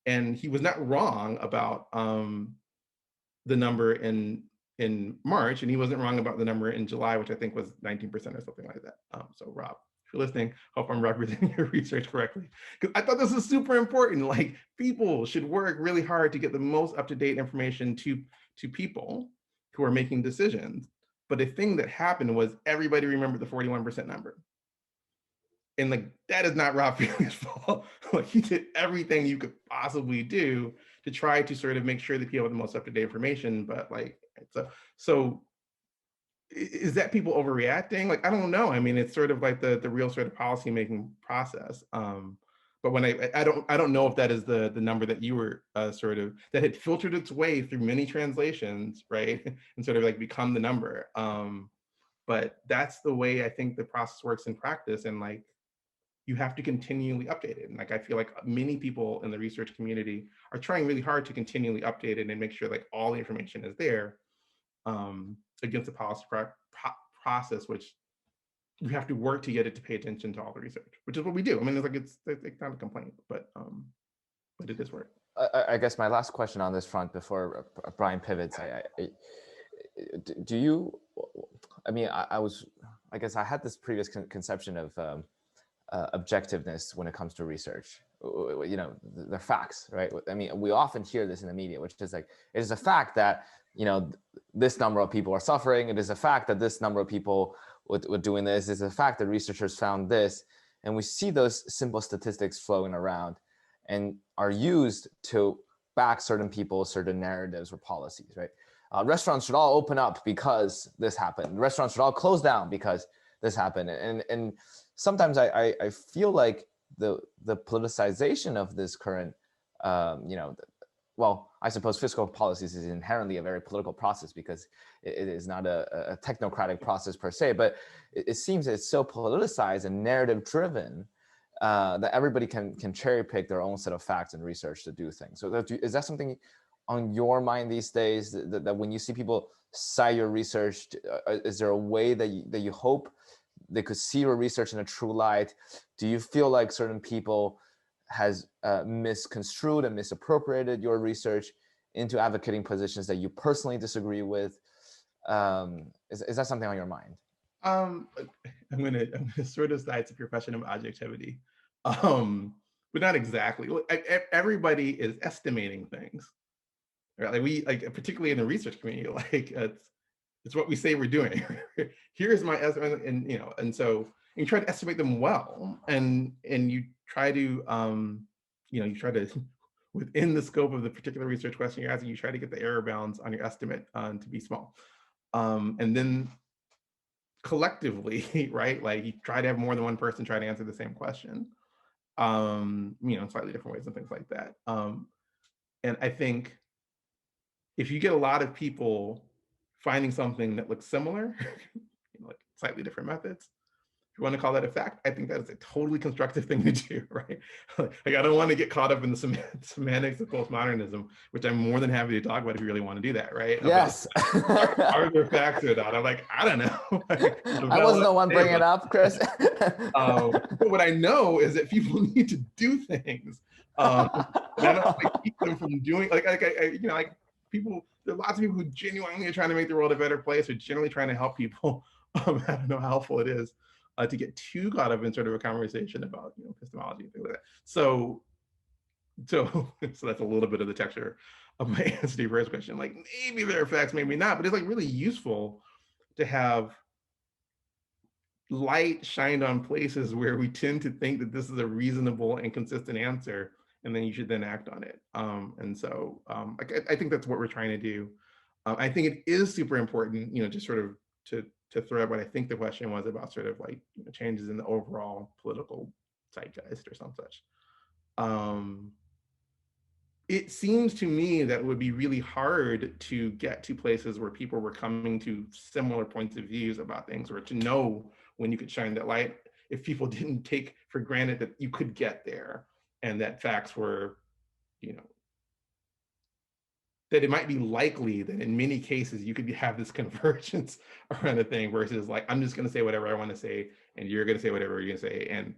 And he was not wrong about the number in March, and he wasn't wrong about the number in July, which I think was 19% or something like that. So Rob, you're listening, hope I'm representing your research correctly. Because I thought this was super important. Like, people should work really hard to get the most up-to-date information to people who are making decisions. But the thing that happened was everybody remembered the 41% number. And like, that is not Rob Feeling's fault. Like, he did everything you could possibly do to try to sort of make sure that people have the most up-to-date information. But like, so is that people overreacting? Like, I don't know. I mean, it's sort of like the real sort of policymaking process. But when I don't know if that is the number that you were sort of, that had filtered its way through many translations, right? And sort of like become the number. But that's the way I think the process works in practice. And like, you have to continually update it. And like, I feel like many people in the research community are trying really hard to continually update it and make sure like all the information is there against the policy process, which you have to work to get it to pay attention to all the research, which is what we do. I mean, it's not a complaint, but it is work. I guess my last question on this front before Brian pivots, do you, I mean, I guess I had this previous conception of objectiveness when it comes to research. You know, the facts, right? I mean, we often hear this in the media, which is like, it is a fact that, you know, this number of people are suffering. It is a fact that this number of people were doing this. It's a fact that researchers found this. And we see those simple statistics flowing around and are used to back certain people, certain narratives or policies, right? Restaurants should all open up because this happened. Restaurants should all close down because this happened. And sometimes I feel like the politicization of this current, you know, well, I suppose fiscal policies is inherently a very political process because it is not a technocratic process per se, but it seems it's so politicized and narrative driven that everybody can cherry pick their own set of facts and research to do things. So is that something on your mind these days, that when you see people cite your research, is there a way that you hope they could see your research in a true light? Do you feel like certain people has misconstrued and misappropriated your research into advocating positions that you personally disagree with? Is that something on your mind? I'm gonna sort of sidestep your question of objectivity, but not exactly. Everybody is estimating things, right? Like we, like particularly in the research community, like it's what we say we're doing. Here's my estimate, and you know, and so you try to estimate them well, and you try to, you know, you try to within the scope of the particular research question you're asking, you try to get the error bounds on your estimate to be small, and then collectively, right? Like you try to have more than one person try to answer the same question, you know, in slightly different ways and things like that. And I think if you get a lot of people finding something that looks similar, you know, like slightly different methods, if you want to call that a fact, I think that is a totally constructive thing to do, right? Like I don't want to get caught up in the semantics of postmodernism, which I'm more than happy to talk about if you really want to do that, right? Yes. Are there facts or not? I'm like, I don't know. I wasn't the one bringing it up, Chris. But what I know is that people need to do things. And I don't like keep them from doing, you know, like people, there are lots of people who genuinely are trying to make the world a better place, or generally trying to help people. I don't know how helpful it is to get too caught up in sort of a conversation about, you know, epistemology and things like that. So that's a little bit of the texture of my answer to your first question. Like maybe there are facts, maybe not, but it's like really useful to have light shined on places where we tend to think that this is a reasonable and consistent answer, and then you should then act on it. And so I think that's what we're trying to do. I think it is super important, you know, just sort of to throw out what I think the question was about, sort of like, you know, changes in the overall political zeitgeist or some such. It seems to me that it would be really hard to get to places where people were coming to similar points of views about things, or to know when you could shine that light, if people didn't take for granted that you could get there and that facts were, you know, that it might be likely that in many cases you could have this convergence around a thing, versus like, I'm just going to say whatever I want to say and you're going to say whatever you're going to say, and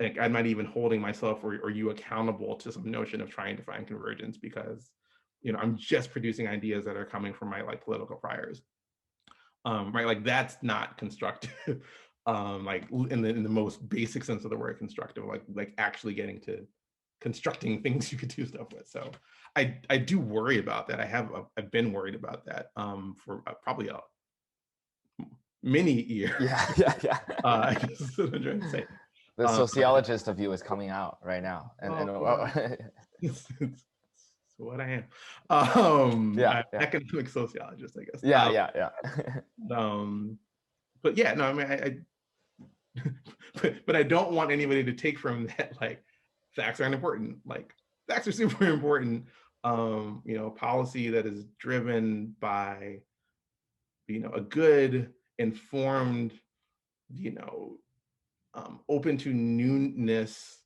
like I'm not even holding myself or you accountable to some notion of trying to find convergence, because, you know, I'm just producing ideas that are coming from my like political priors, right? Like that's not constructive. like in the most basic sense of the word constructive, like actually getting to constructing things you could do stuff with. So I do worry about that. I've been worried about that for probably many years. Yeah. I guess is what I'm trying to say. The sociologist of you is coming out right now, It's what I am. Yeah. Economic sociologist, I guess. Yeah. But yeah, no, I mean, but I don't want anybody to take from that like facts aren't important. Like facts are super important. Policy that is driven by a good, informed, open to newness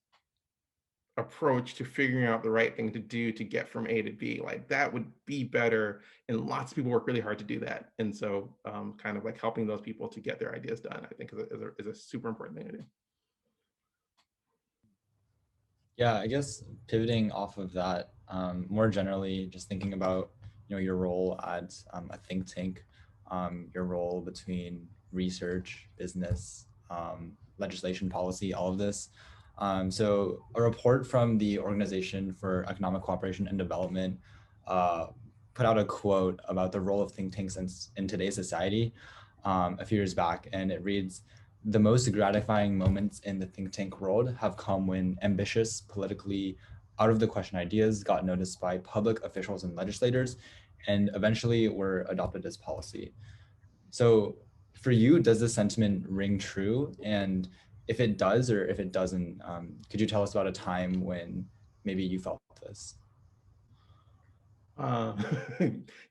approach to figuring out the right thing to do to get from A to B, like that would be better. And lots of people work really hard to do that. And so kind of like helping those people to get their ideas done, I think is a super important thing to do. Yeah, I guess pivoting off of that, more generally, just thinking about your role at a think tank, your role between research, business, legislation, policy, all of this. So a report from the Organization for Economic Cooperation and Development put out a quote about the role of think tanks in today's society a few years back, and it reads, "The most gratifying moments in the think tank world have come when ambitious, politically out of the question ideas got noticed by public officials and legislators, and eventually were adopted as policy." So for you, does this sentiment ring true? And if it does, or if it doesn't, could you tell us about a time when maybe you felt this? No,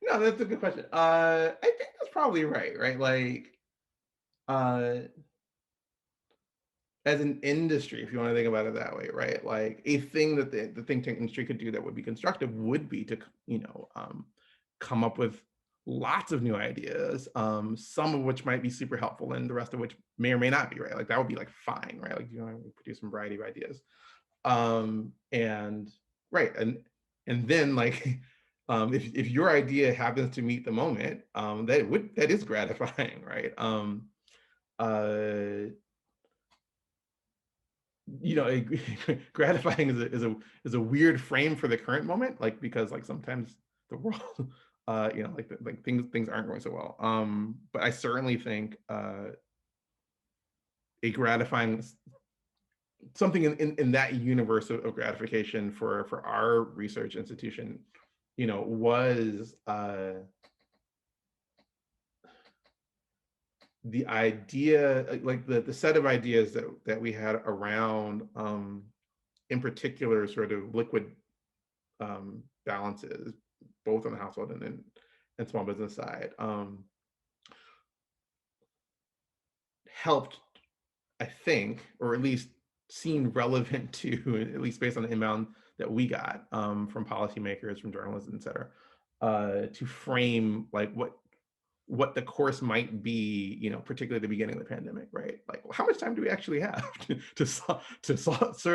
that's a good question. I think that's probably right? Like, as an industry, if you want to think about it that way, right? Like a thing that the think tank industry could do that would be constructive would be to, come up with lots of new ideas, some of which might be super helpful and the rest of which may or may not be, right? Like that would be like fine, right? Like, produce some variety of ideas. And right. And then like, if your idea happens to meet the moment, that is gratifying, right? Gratifying is a weird frame for the current moment, like because like sometimes the world, like things aren't going so well. But I certainly think a gratifying something in that universe of gratification for our research institution, was the idea, like the set of ideas that we had around, in particular, sort of liquid balances, both on the household and small business side, helped, I think, or at least seemed relevant to, at least based on the inbound that we got from policymakers, from journalists, et cetera, to frame like what the course might be, particularly at the beginning of the pandemic, right? Like, how much time do we actually have to sort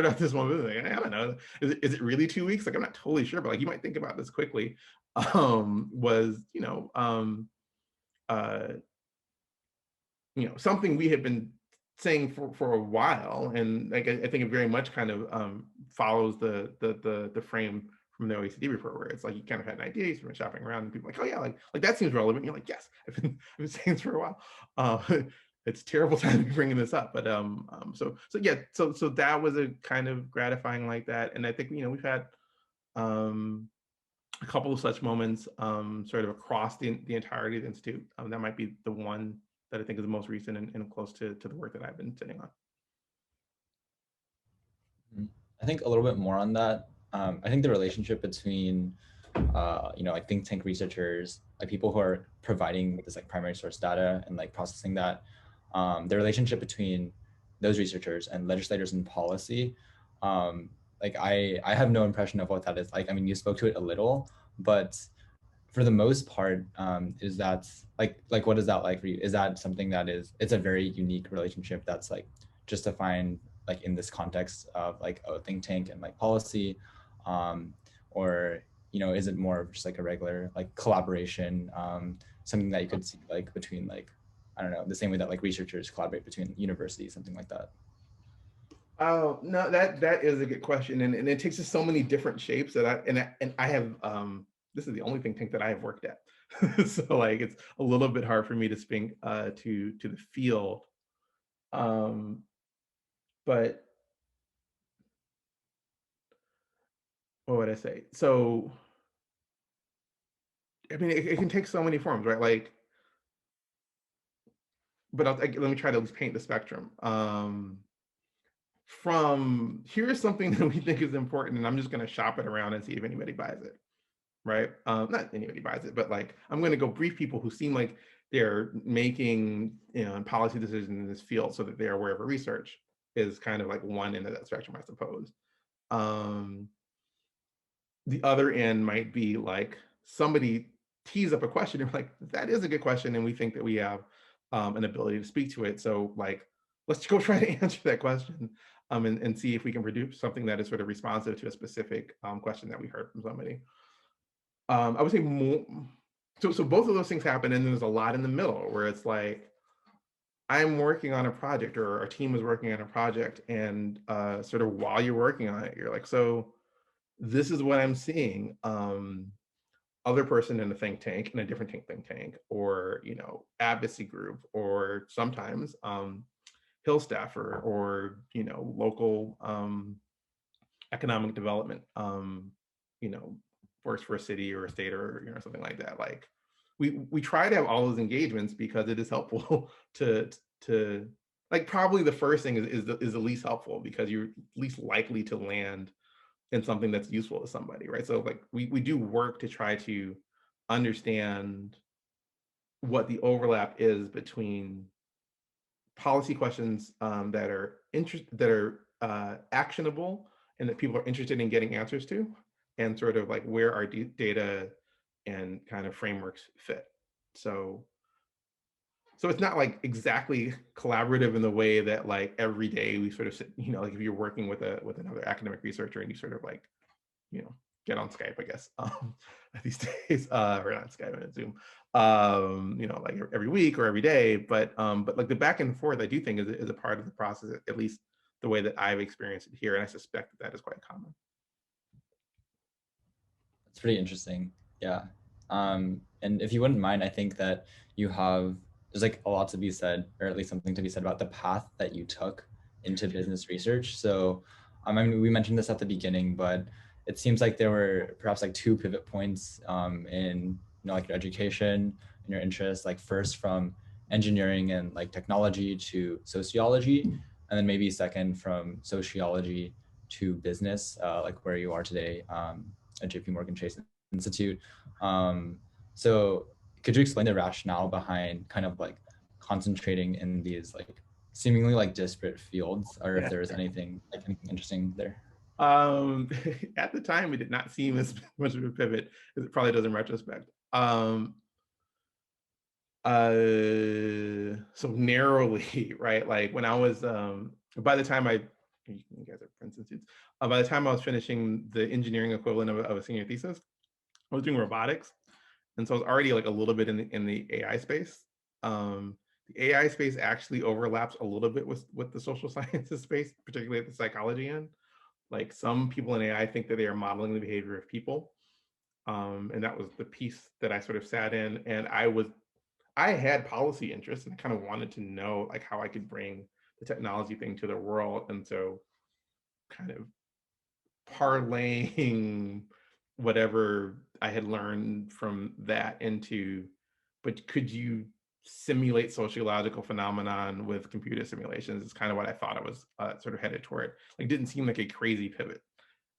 out this one business? Like, I don't know. Is it really 2 weeks? Like, I'm not totally sure, but like, you might think about this quickly. Something we had been saying for a while, and like I think it very much kind of follows the frame from the OECD report, where it's like you kind of had an idea, you started shopping around, and people are like, oh yeah, like that seems relevant. And you're like, yes, I've been saying this for a while. It's terrible time to be bringing this up, but so that was a kind of gratifying like that, and I think we've had a couple of such moments sort of across the entirety of the institute. That might be the one that I think is the most recent and close to the work that I've been sitting on. I think a little bit more on that. I think the relationship between, like think tank researchers, like people who are providing this like primary source data and like processing that, the relationship between those researchers and legislators and policy, like I have no impression of what that is like. I mean, you spoke to it a little, but for the most part, is that like what is that like for you? Is that something that it's a very unique relationship that's like just defined like in this context of like a think tank and like policy, or is it more of just like a regular like collaboration, something that you could see like between like I don't know, the same way that like researchers collaborate between universities, something like that? Oh no, that is a good question, and it takes just so many different shapes that I have this is the only think tank that I have worked at, so like it's a little bit hard for me to speak to the field, um, but what would I say? So I mean, it can take so many forms, right? Like, but let me try to at least paint the spectrum. From here's something that we think is important, and I'm just going to shop it around and see if anybody buys it, right? Not anybody buys it, but like I'm going to go brief people who seem like they're making policy decisions in this field so that they're aware of research is kind of like one end of that spectrum, I suppose. The other end might be like somebody tees up a question and we're like, that is a good question, and we think that we have an ability to speak to it. So like, let's go try to answer that question and see if we can produce something that is sort of responsive to a specific question that we heard from somebody. I would say more, so both of those things happen, and there's a lot in the middle where it's like, I'm working on a project or our team is working on a project, and sort of while you're working on it, you're like, so this is what I'm seeing. Other person in a think tank, in a different think tank, or advocacy group, or sometimes Hill staffer, or local economic development, works for a city or a state or something like that. Like we try to have all those engagements because it is helpful to like probably the first thing is the least helpful because you're least likely to land in something that's useful to somebody, right? So like we do work to try to understand what the overlap is between policy questions that are actionable and that people are interested in getting answers to, and sort of like where our data and kind of frameworks fit. So it's not like exactly collaborative in the way that like every day we sort of sit, like if you're working with another academic researcher and you sort of like, get on Skype, I guess, these days, or not Skype, but Zoom, like every week or every day. But like the back and forth, I do think is a part of the process, at least the way that I've experienced it here, and I suspect that is quite common. It's pretty interesting. Yeah. And if you wouldn't mind, I think that there's like a lot to be said, or at least something to be said about the path that you took into business research. So, I mean, we mentioned this at the beginning, but it seems like there were perhaps like two pivot points in like your education and your interests, like first from engineering and like technology to sociology, and then maybe second from sociology to business, like where you are today at JPMorgan Chase Institute. So could you explain the rationale behind kind of like concentrating in these like seemingly like disparate fields, or if there was anything interesting there? At the time, it did not seem as much of a pivot as it probably does in retrospect. So narrowly, right? Like when I was, by the time you guys are Prince Institutes, by the time I was finishing the engineering equivalent of a senior thesis, I was doing robotics. And so I was already like a little bit in the AI space. The AI space actually overlaps a little bit with the social sciences space, particularly at the psychology end. Like some people in AI think that they are modeling the behavior of people. And that was the piece that I sort of sat in. And I had policy interests and I kind of wanted to know like how I could bring the technology thing to the world. And so kind of parlaying whatever I had learned from that into, but could you simulate sociological phenomenon with computer simulations is kind of what I thought I was sort of headed toward. Like, didn't seem like a crazy pivot.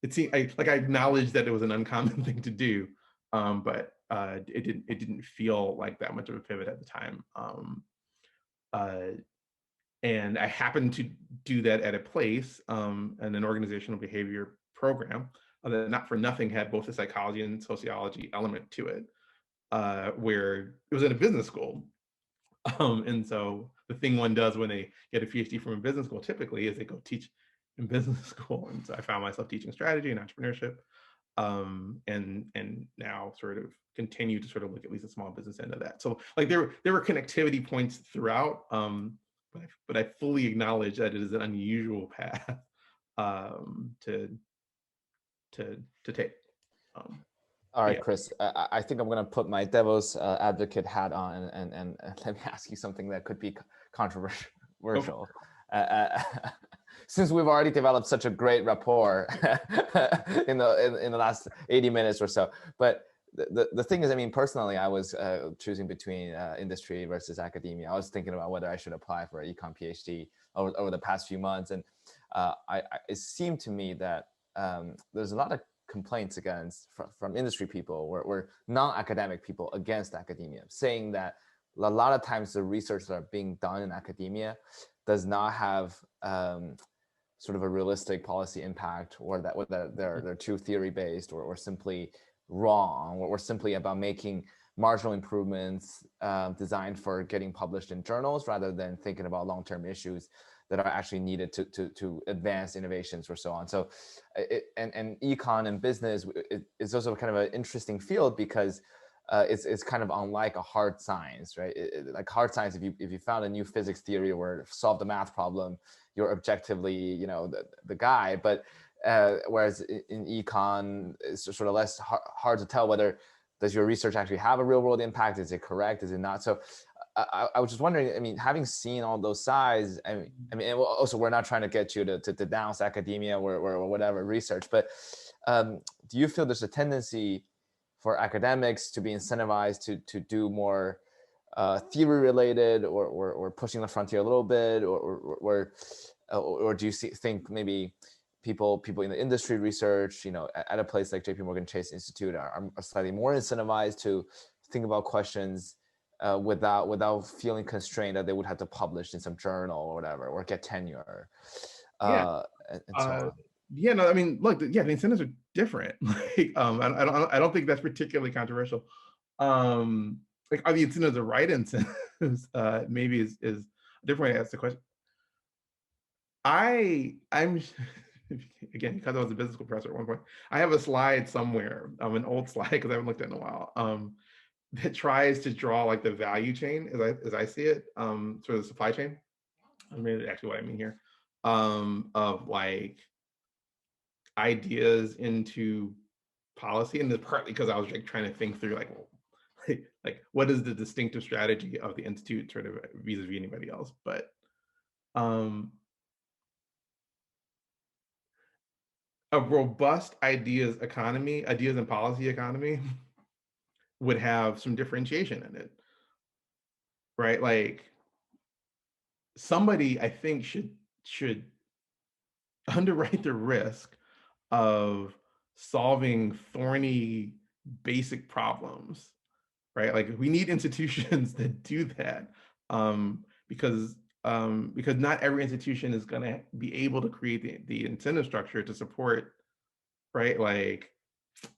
It seemed I acknowledged that it was an uncommon thing to do, but it didn't feel like that much of a pivot at the time. And I happened to do that at a place and an organizational behavior program that not for nothing had both a psychology and sociology element to it, where it was in a business school. And so the thing one does when they get a PhD from a business school typically is they go teach in business school. And so I found myself teaching strategy and entrepreneurship. and now sort of continue to sort of look at least a small business end of that. So like there were connectivity points throughout, but I fully acknowledge that it is an unusual path to take. All right, yeah. Chris, I think I'm going to put my devil's advocate hat on and let me ask you something that could be controversial. Since we've already developed such a great rapport in the last 80 minutes or so. But the thing is, I mean, personally, I was choosing between industry versus academia. I was thinking about whether I should apply for an econ PhD over the past few months. And it seemed to me that there's a lot of complaints from industry people or non-academic people against academia, saying that a lot of times the research that are being done in academia does not have sort of a realistic policy impact, or that they're too theory based or simply wrong, or simply about making marginal improvements designed for getting published in journals rather than thinking about long-term issues that are actually needed to advance innovations or so on. So, and econ and business is also kind of an interesting field because it's kind of unlike a hard science, right? Like hard science, if you found a new physics theory or solved a math problem, you're objectively, the guy. But whereas in econ, it's sort of less hard to tell whether does your research actually have a real world impact? Is it correct? Is it not? So I was just wondering, I mean, having seen all those sides, I mean, also we're not trying to get you to denounce academia or whatever research, but do you feel there's a tendency for academics to be incentivized to do more theory related or pushing the frontier a little bit, or do you think maybe people in the industry research, at a place like JPMorgan Chase Institute are slightly more incentivized to think about questions without feeling constrained that they would have to publish in some journal or whatever, or get tenure, and so on. Yeah, no, I mean, look, yeah, the incentives are different. Like, I don't think that's particularly controversial. Like, are the incentives the right incentives? Maybe is a different way to ask the question. I'm again, because I was a business school professor at one point, I have a slide somewhere, an old slide because I haven't looked at it in a while, that tries to draw like the value chain as I see it, sort of the supply chain. I mean, actually what I mean here, of like ideas into policy, and it's partly because I was like trying to think through like what is the distinctive strategy of the institute sort of vis-a-vis anybody else. But a robust ideas and policy economy would have some differentiation in it, right? Like somebody I think should underwrite the risk of solving thorny basic problems, right? Like we need institutions that do that, because not every institution is going to be able to create the incentive structure to support, right? Like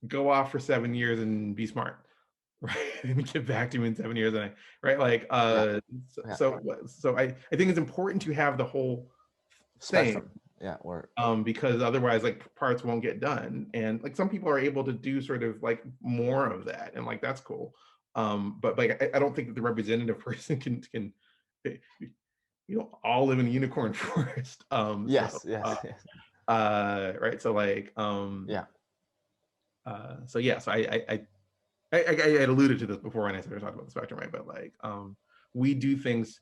go off for 7 years and be smart, right? And get back to me in 7 years, and right? Like so I think it's important to have the whole Spectrum. thing. Yeah, or because otherwise like parts won't get done, and like some people are able to do sort of like more of that, and like that's cool, but like I don't think that the representative person can all live in a unicorn forest. yes. Right, so like yeah. So yeah, so I had alluded to this before when I started talking about the spectrum, right? But like we do things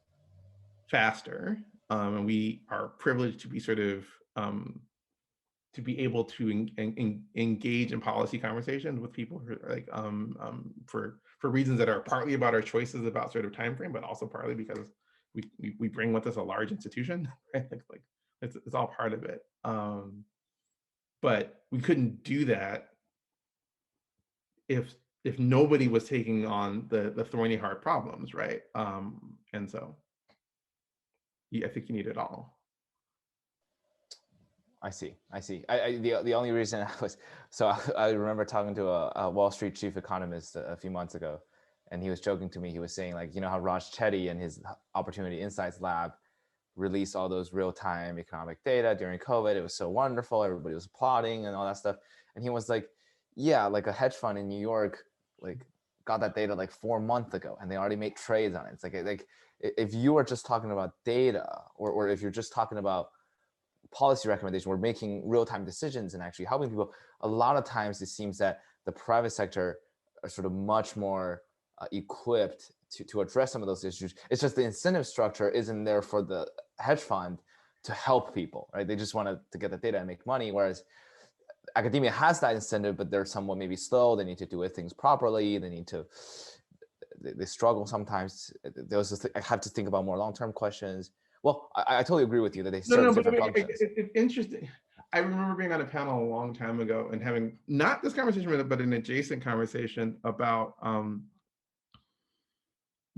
faster, and we are privileged to be sort of to be able to engage in policy conversations with people who are like for reasons that are partly about our choices about sort of time frame, but also partly because we bring with us a large institution, right? Like it's all part of it. But we couldn't do that if nobody was taking on the thorny hard problems, right? And so I think you need it all. I see. The only reason I remember talking to a Wall Street chief economist a few months ago, and he was joking to me. He was saying like, how Raj Chetty and his Opportunity Insights Lab released all those real-time economic data during COVID. It was so wonderful. Everybody was applauding and all that stuff. And he was like, yeah, like a hedge fund in New York, like got that data like 4 months ago, and they already made trades on it. It's like if you are just talking about data, or if you're just talking about policy recommendation, we're making real-time decisions and actually helping people. A lot of times it seems that the private sector are sort of much more equipped to address some of those issues. It's just the incentive structure isn't there for the hedge fund to help people, right? They just want to get the data and make money, whereas academia has that incentive, but they're somewhat maybe slow. They need to do things properly. They struggle sometimes. They also have to think about more long-term questions. Well, I totally agree with you that they serve But I different mean, functions. it's interesting. I remember being on a panel a long time ago and having not this conversation, but an adjacent conversation about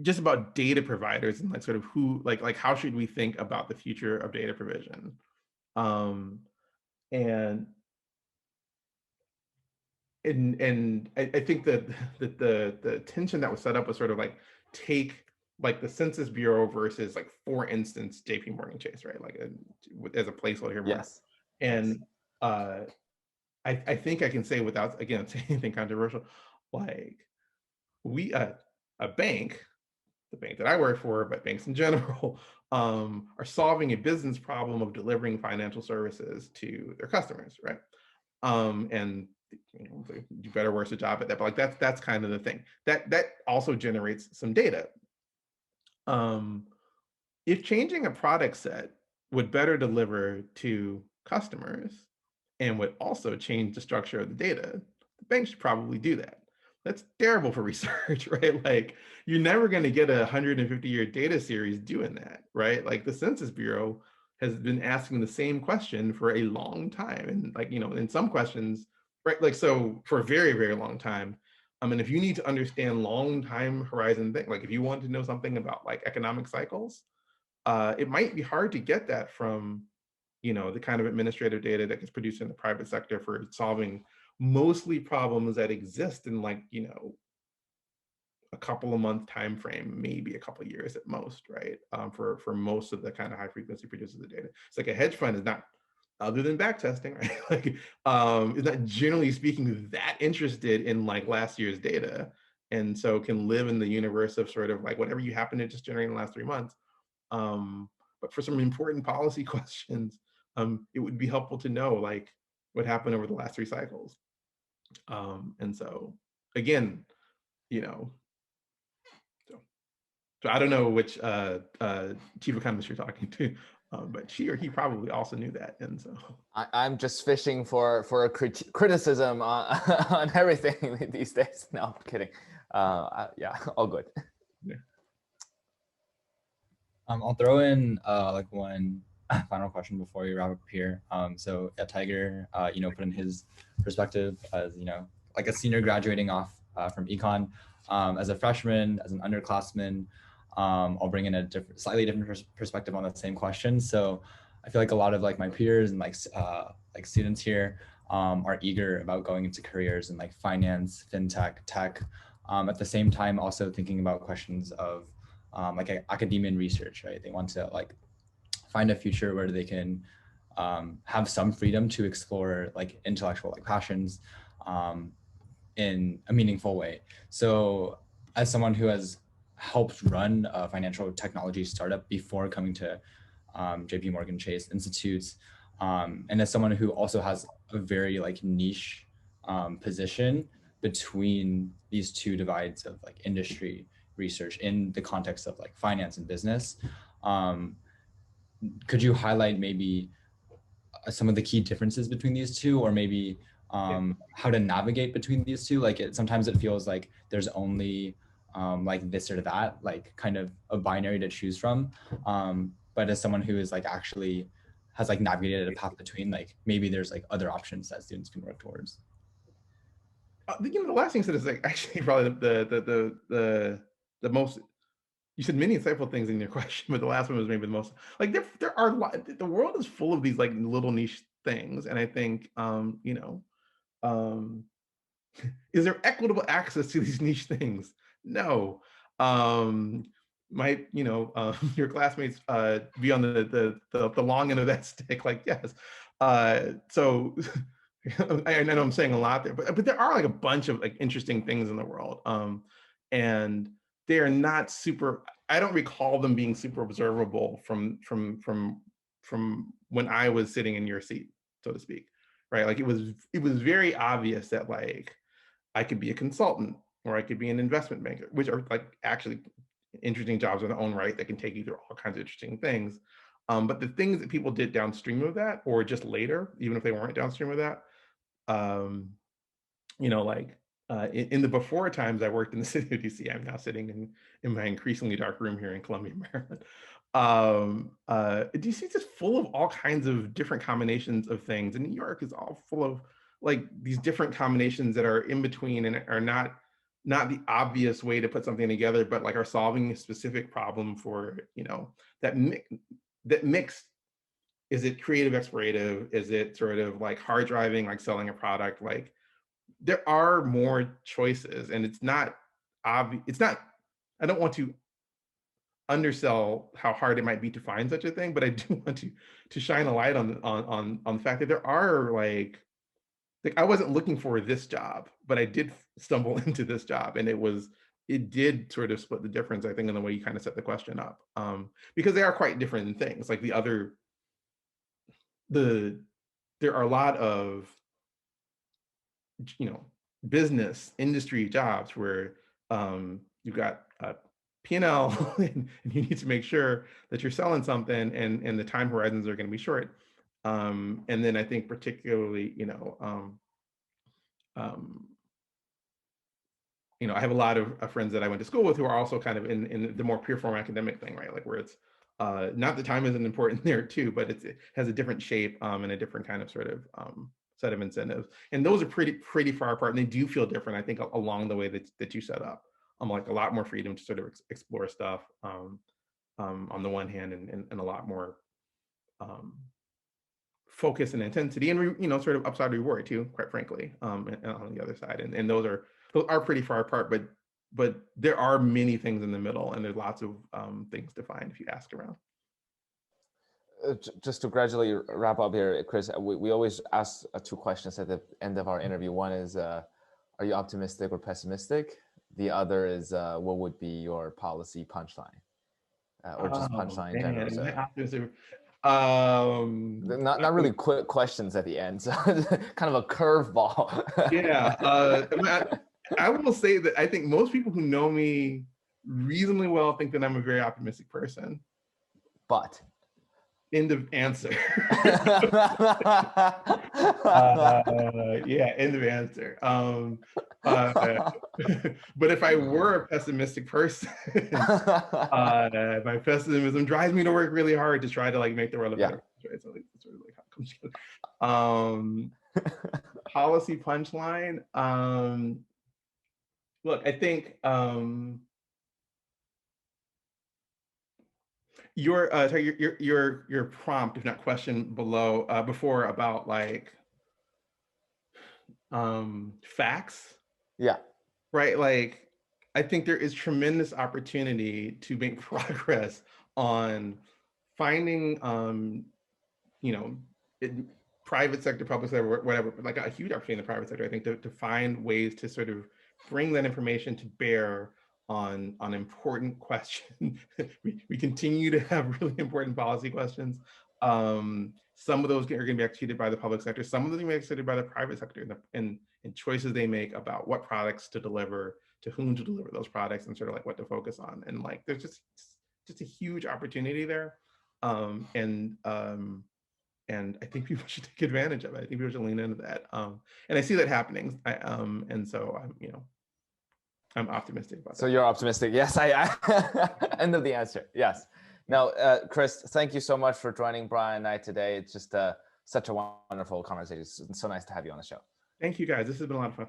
just about data providers and like sort of who, like how should we think about the future of data provision? And I think that the tension that was set up was sort of like take like the Census Bureau versus like, for instance, JPMorgan Chase, right? Like as a placeholder here. Yes. And I think I can say without, again, saying anything controversial, like we, a bank, the bank that I work for, but banks in general, are solving a business problem of delivering financial services to their customers, right? And they do better, worse a job at that, but like that's kind of the thing. That also generates some data. If changing a product set would better deliver to customers and would also change the structure of the data, the bank should probably do that. That's terrible for research, right? Like you're never going to get a 150-year data series doing that, right? Like the Census Bureau has been asking the same question for a long time. And like, in some questions, right? Like, so for a very, very long time, I mean, if you need to understand long time horizon thing, like if you want to know something about like economic cycles, it might be hard to get that from, the kind of administrative data that gets produced in the private sector for solving mostly problems that exist in like, a couple of month time frame, maybe a couple of years at most, right? For most of the kind of high frequency producers of data. It's like a hedge fund is not, other than back testing, right? Like, is not generally speaking that interested in like last year's data. And so can live in the universe of sort of like whatever you happen to just generate in the last 3 months. But for some important policy questions, it would be helpful to know like what happened over the last 3 cycles. And so again, so I don't know which chief economist you're talking to, but she or he probably also knew that. And so I'm just fishing for a criticism on everything these days. No, I'm kidding. Yeah, all good. yeah. I'll throw in like one final question before we wrap up here. So yeah, Tiger, put in his perspective as, like a senior graduating off from econ, as a freshman, as an underclassman. I'll bring in a slightly different perspective on the same question. So I feel like a lot of like my peers and like students here are eager about going into careers in like finance, fintech, tech. At the same time, also thinking about questions of like academia and research, right? They want to like find a future where they can have some freedom to explore like intellectual like passions in a meaningful way. So as someone who has helped run a financial technology startup before coming to JPMorgan Chase Institute, and as someone who also has a very like niche position between these two divides of like industry research in the context of like finance and business, could you highlight maybe some of the key differences between these two, or maybe how to navigate between these two? Like sometimes it feels like there's only like this or that, like kind of a binary to choose from. But as someone who is like actually has like navigated a path between, like maybe there's like other options that students can work towards. The last thing you said is like actually probably the most. You said many insightful things in your question, but the last one was maybe the most. Like there are the world is full of these like little niche things, and I think is there equitable access to these niche things? No. Might your classmates be on the long end of that stick? Like yes. So I know I'm saying a lot there, but there are like a bunch of like interesting things in the world, and they are not super. I don't recall them being super observable from when I was sitting in your seat, so to speak, right? Like it was very obvious that like I could be a consultant or I could be an investment banker, which are like actually interesting jobs in their own right that can take you through all kinds of interesting things. But the things that people did downstream of that, or just later, even if they weren't downstream of that, um, like in the before times I worked in the city of DC, I'm now sitting in my increasingly dark room here in Columbia, Maryland. DC is just full of all kinds of different combinations of things, and New York is all full of like these different combinations that are in between and are not the obvious way to put something together, but like are solving a specific problem for that mix. Is it creative explorative? Is it sort of like hard driving, like selling a product? Like there are more choices, and it's not obvious. It's not. I don't want to undersell how hard it might be to find such a thing, but I do want to shine a light on the fact that there are like I wasn't looking for this job, but I did stumble into this job, and it did sort of split the difference, I think, in the way you kind of set the question up, because they are quite different things. Like there are a lot of business industry jobs where you've got P&L and you need to make sure that you're selling something, and the time horizons are going to be short. And then I think particularly, I have a lot of friends that I went to school with who are also kind of in the more pure form academic thing, right? Like where it's not that time isn't important there too, but it has a different shape and a different kind of sort of set of incentives. And those are pretty far apart, and they do feel different, I think, along the way that you set up. Like a lot more freedom to sort of explore stuff on the one hand, and a lot more focus and intensity, and sort of upside reward too, quite frankly, and on the other side. And those are pretty far apart, but there are many things in the middle, and there's lots of things to find if you ask around. Just to gradually wrap up here, Chris, we always ask two questions at the end of our interview. One is, are you optimistic or pessimistic? The other is, what would be your policy punchline? Or just punchline in general. So. Not really quick questions at the end, so kind of a curveball. Yeah, I will say that I think most people who know me reasonably well think that I'm a very optimistic person. But end of answer. Yeah, end of answer. But if I were a pessimistic person, my pessimism drives me to work really hard to try to like make the world a better place. Right? So that's sort of like how it comes together. Policy punchline. Look, I think your prompt, if not question below before about like facts. Yeah. Right. Like I think there is tremendous opportunity to make progress on finding private sector, public sector, whatever, but like a huge opportunity in the private sector, I think, to find ways to sort of bring that information to bear on important questions. we continue to have really important policy questions. Some of those are going to be executed by the public sector. Some of them are going to be executed by the private sector, and choices they make about what products to deliver, to whom to deliver those products, and sort of like what to focus on. And like, there's just a huge opportunity there. And I think people should take advantage of it. I think people should lean into that. And I see that happening. And so I'm optimistic about that. So you're optimistic. Yes, I end of the answer. Yes. Now, Chris, thank you so much for joining Brian and I today. It's just such a wonderful conversation. It's so nice to have you on the show. Thank you, guys. This has been a lot of fun.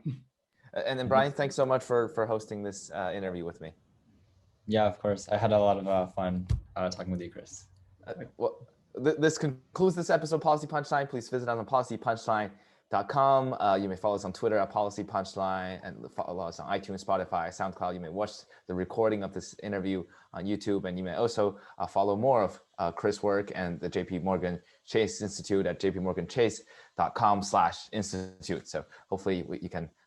And then Brian, thanks so much for hosting this interview with me. Yeah, of course. I had a lot of fun talking with you, Chris. Well, this concludes this episode of Policy Punchline. Please visit on the Policy Punchline policypunchline.com. You may follow us on Twitter at Policy Punchline, and follow us on iTunes, Spotify, SoundCloud. You may watch the recording of this interview on YouTube, and you may also follow more of Chris' work and the JPMorgan Chase Institute at jpmorganchase.com/institute. So hopefully we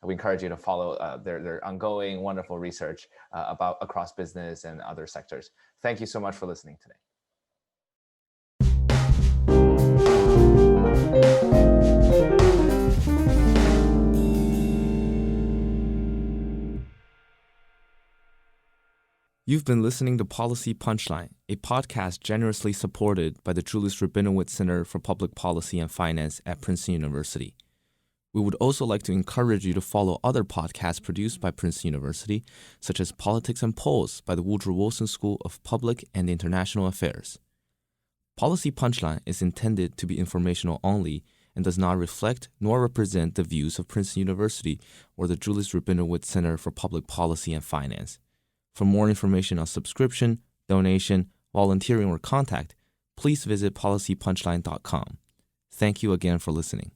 encourage you to follow their ongoing wonderful research about across business and other sectors. Thank you so much for listening today. You've been listening to Policy Punchline, a podcast generously supported by the Julius Rabinowitz Center for Public Policy and Finance at Princeton University. We would also like to encourage you to follow other podcasts produced by Princeton University, such as Politics and Polls by the Woodrow Wilson School of Public and International Affairs. Policy Punchline is intended to be informational only and does not reflect nor represent the views of Princeton University or the Julius Rabinowitz Center for Public Policy and Finance. For more information on subscription, donation, volunteering, or contact, please visit policypunchline.com. Thank you again for listening.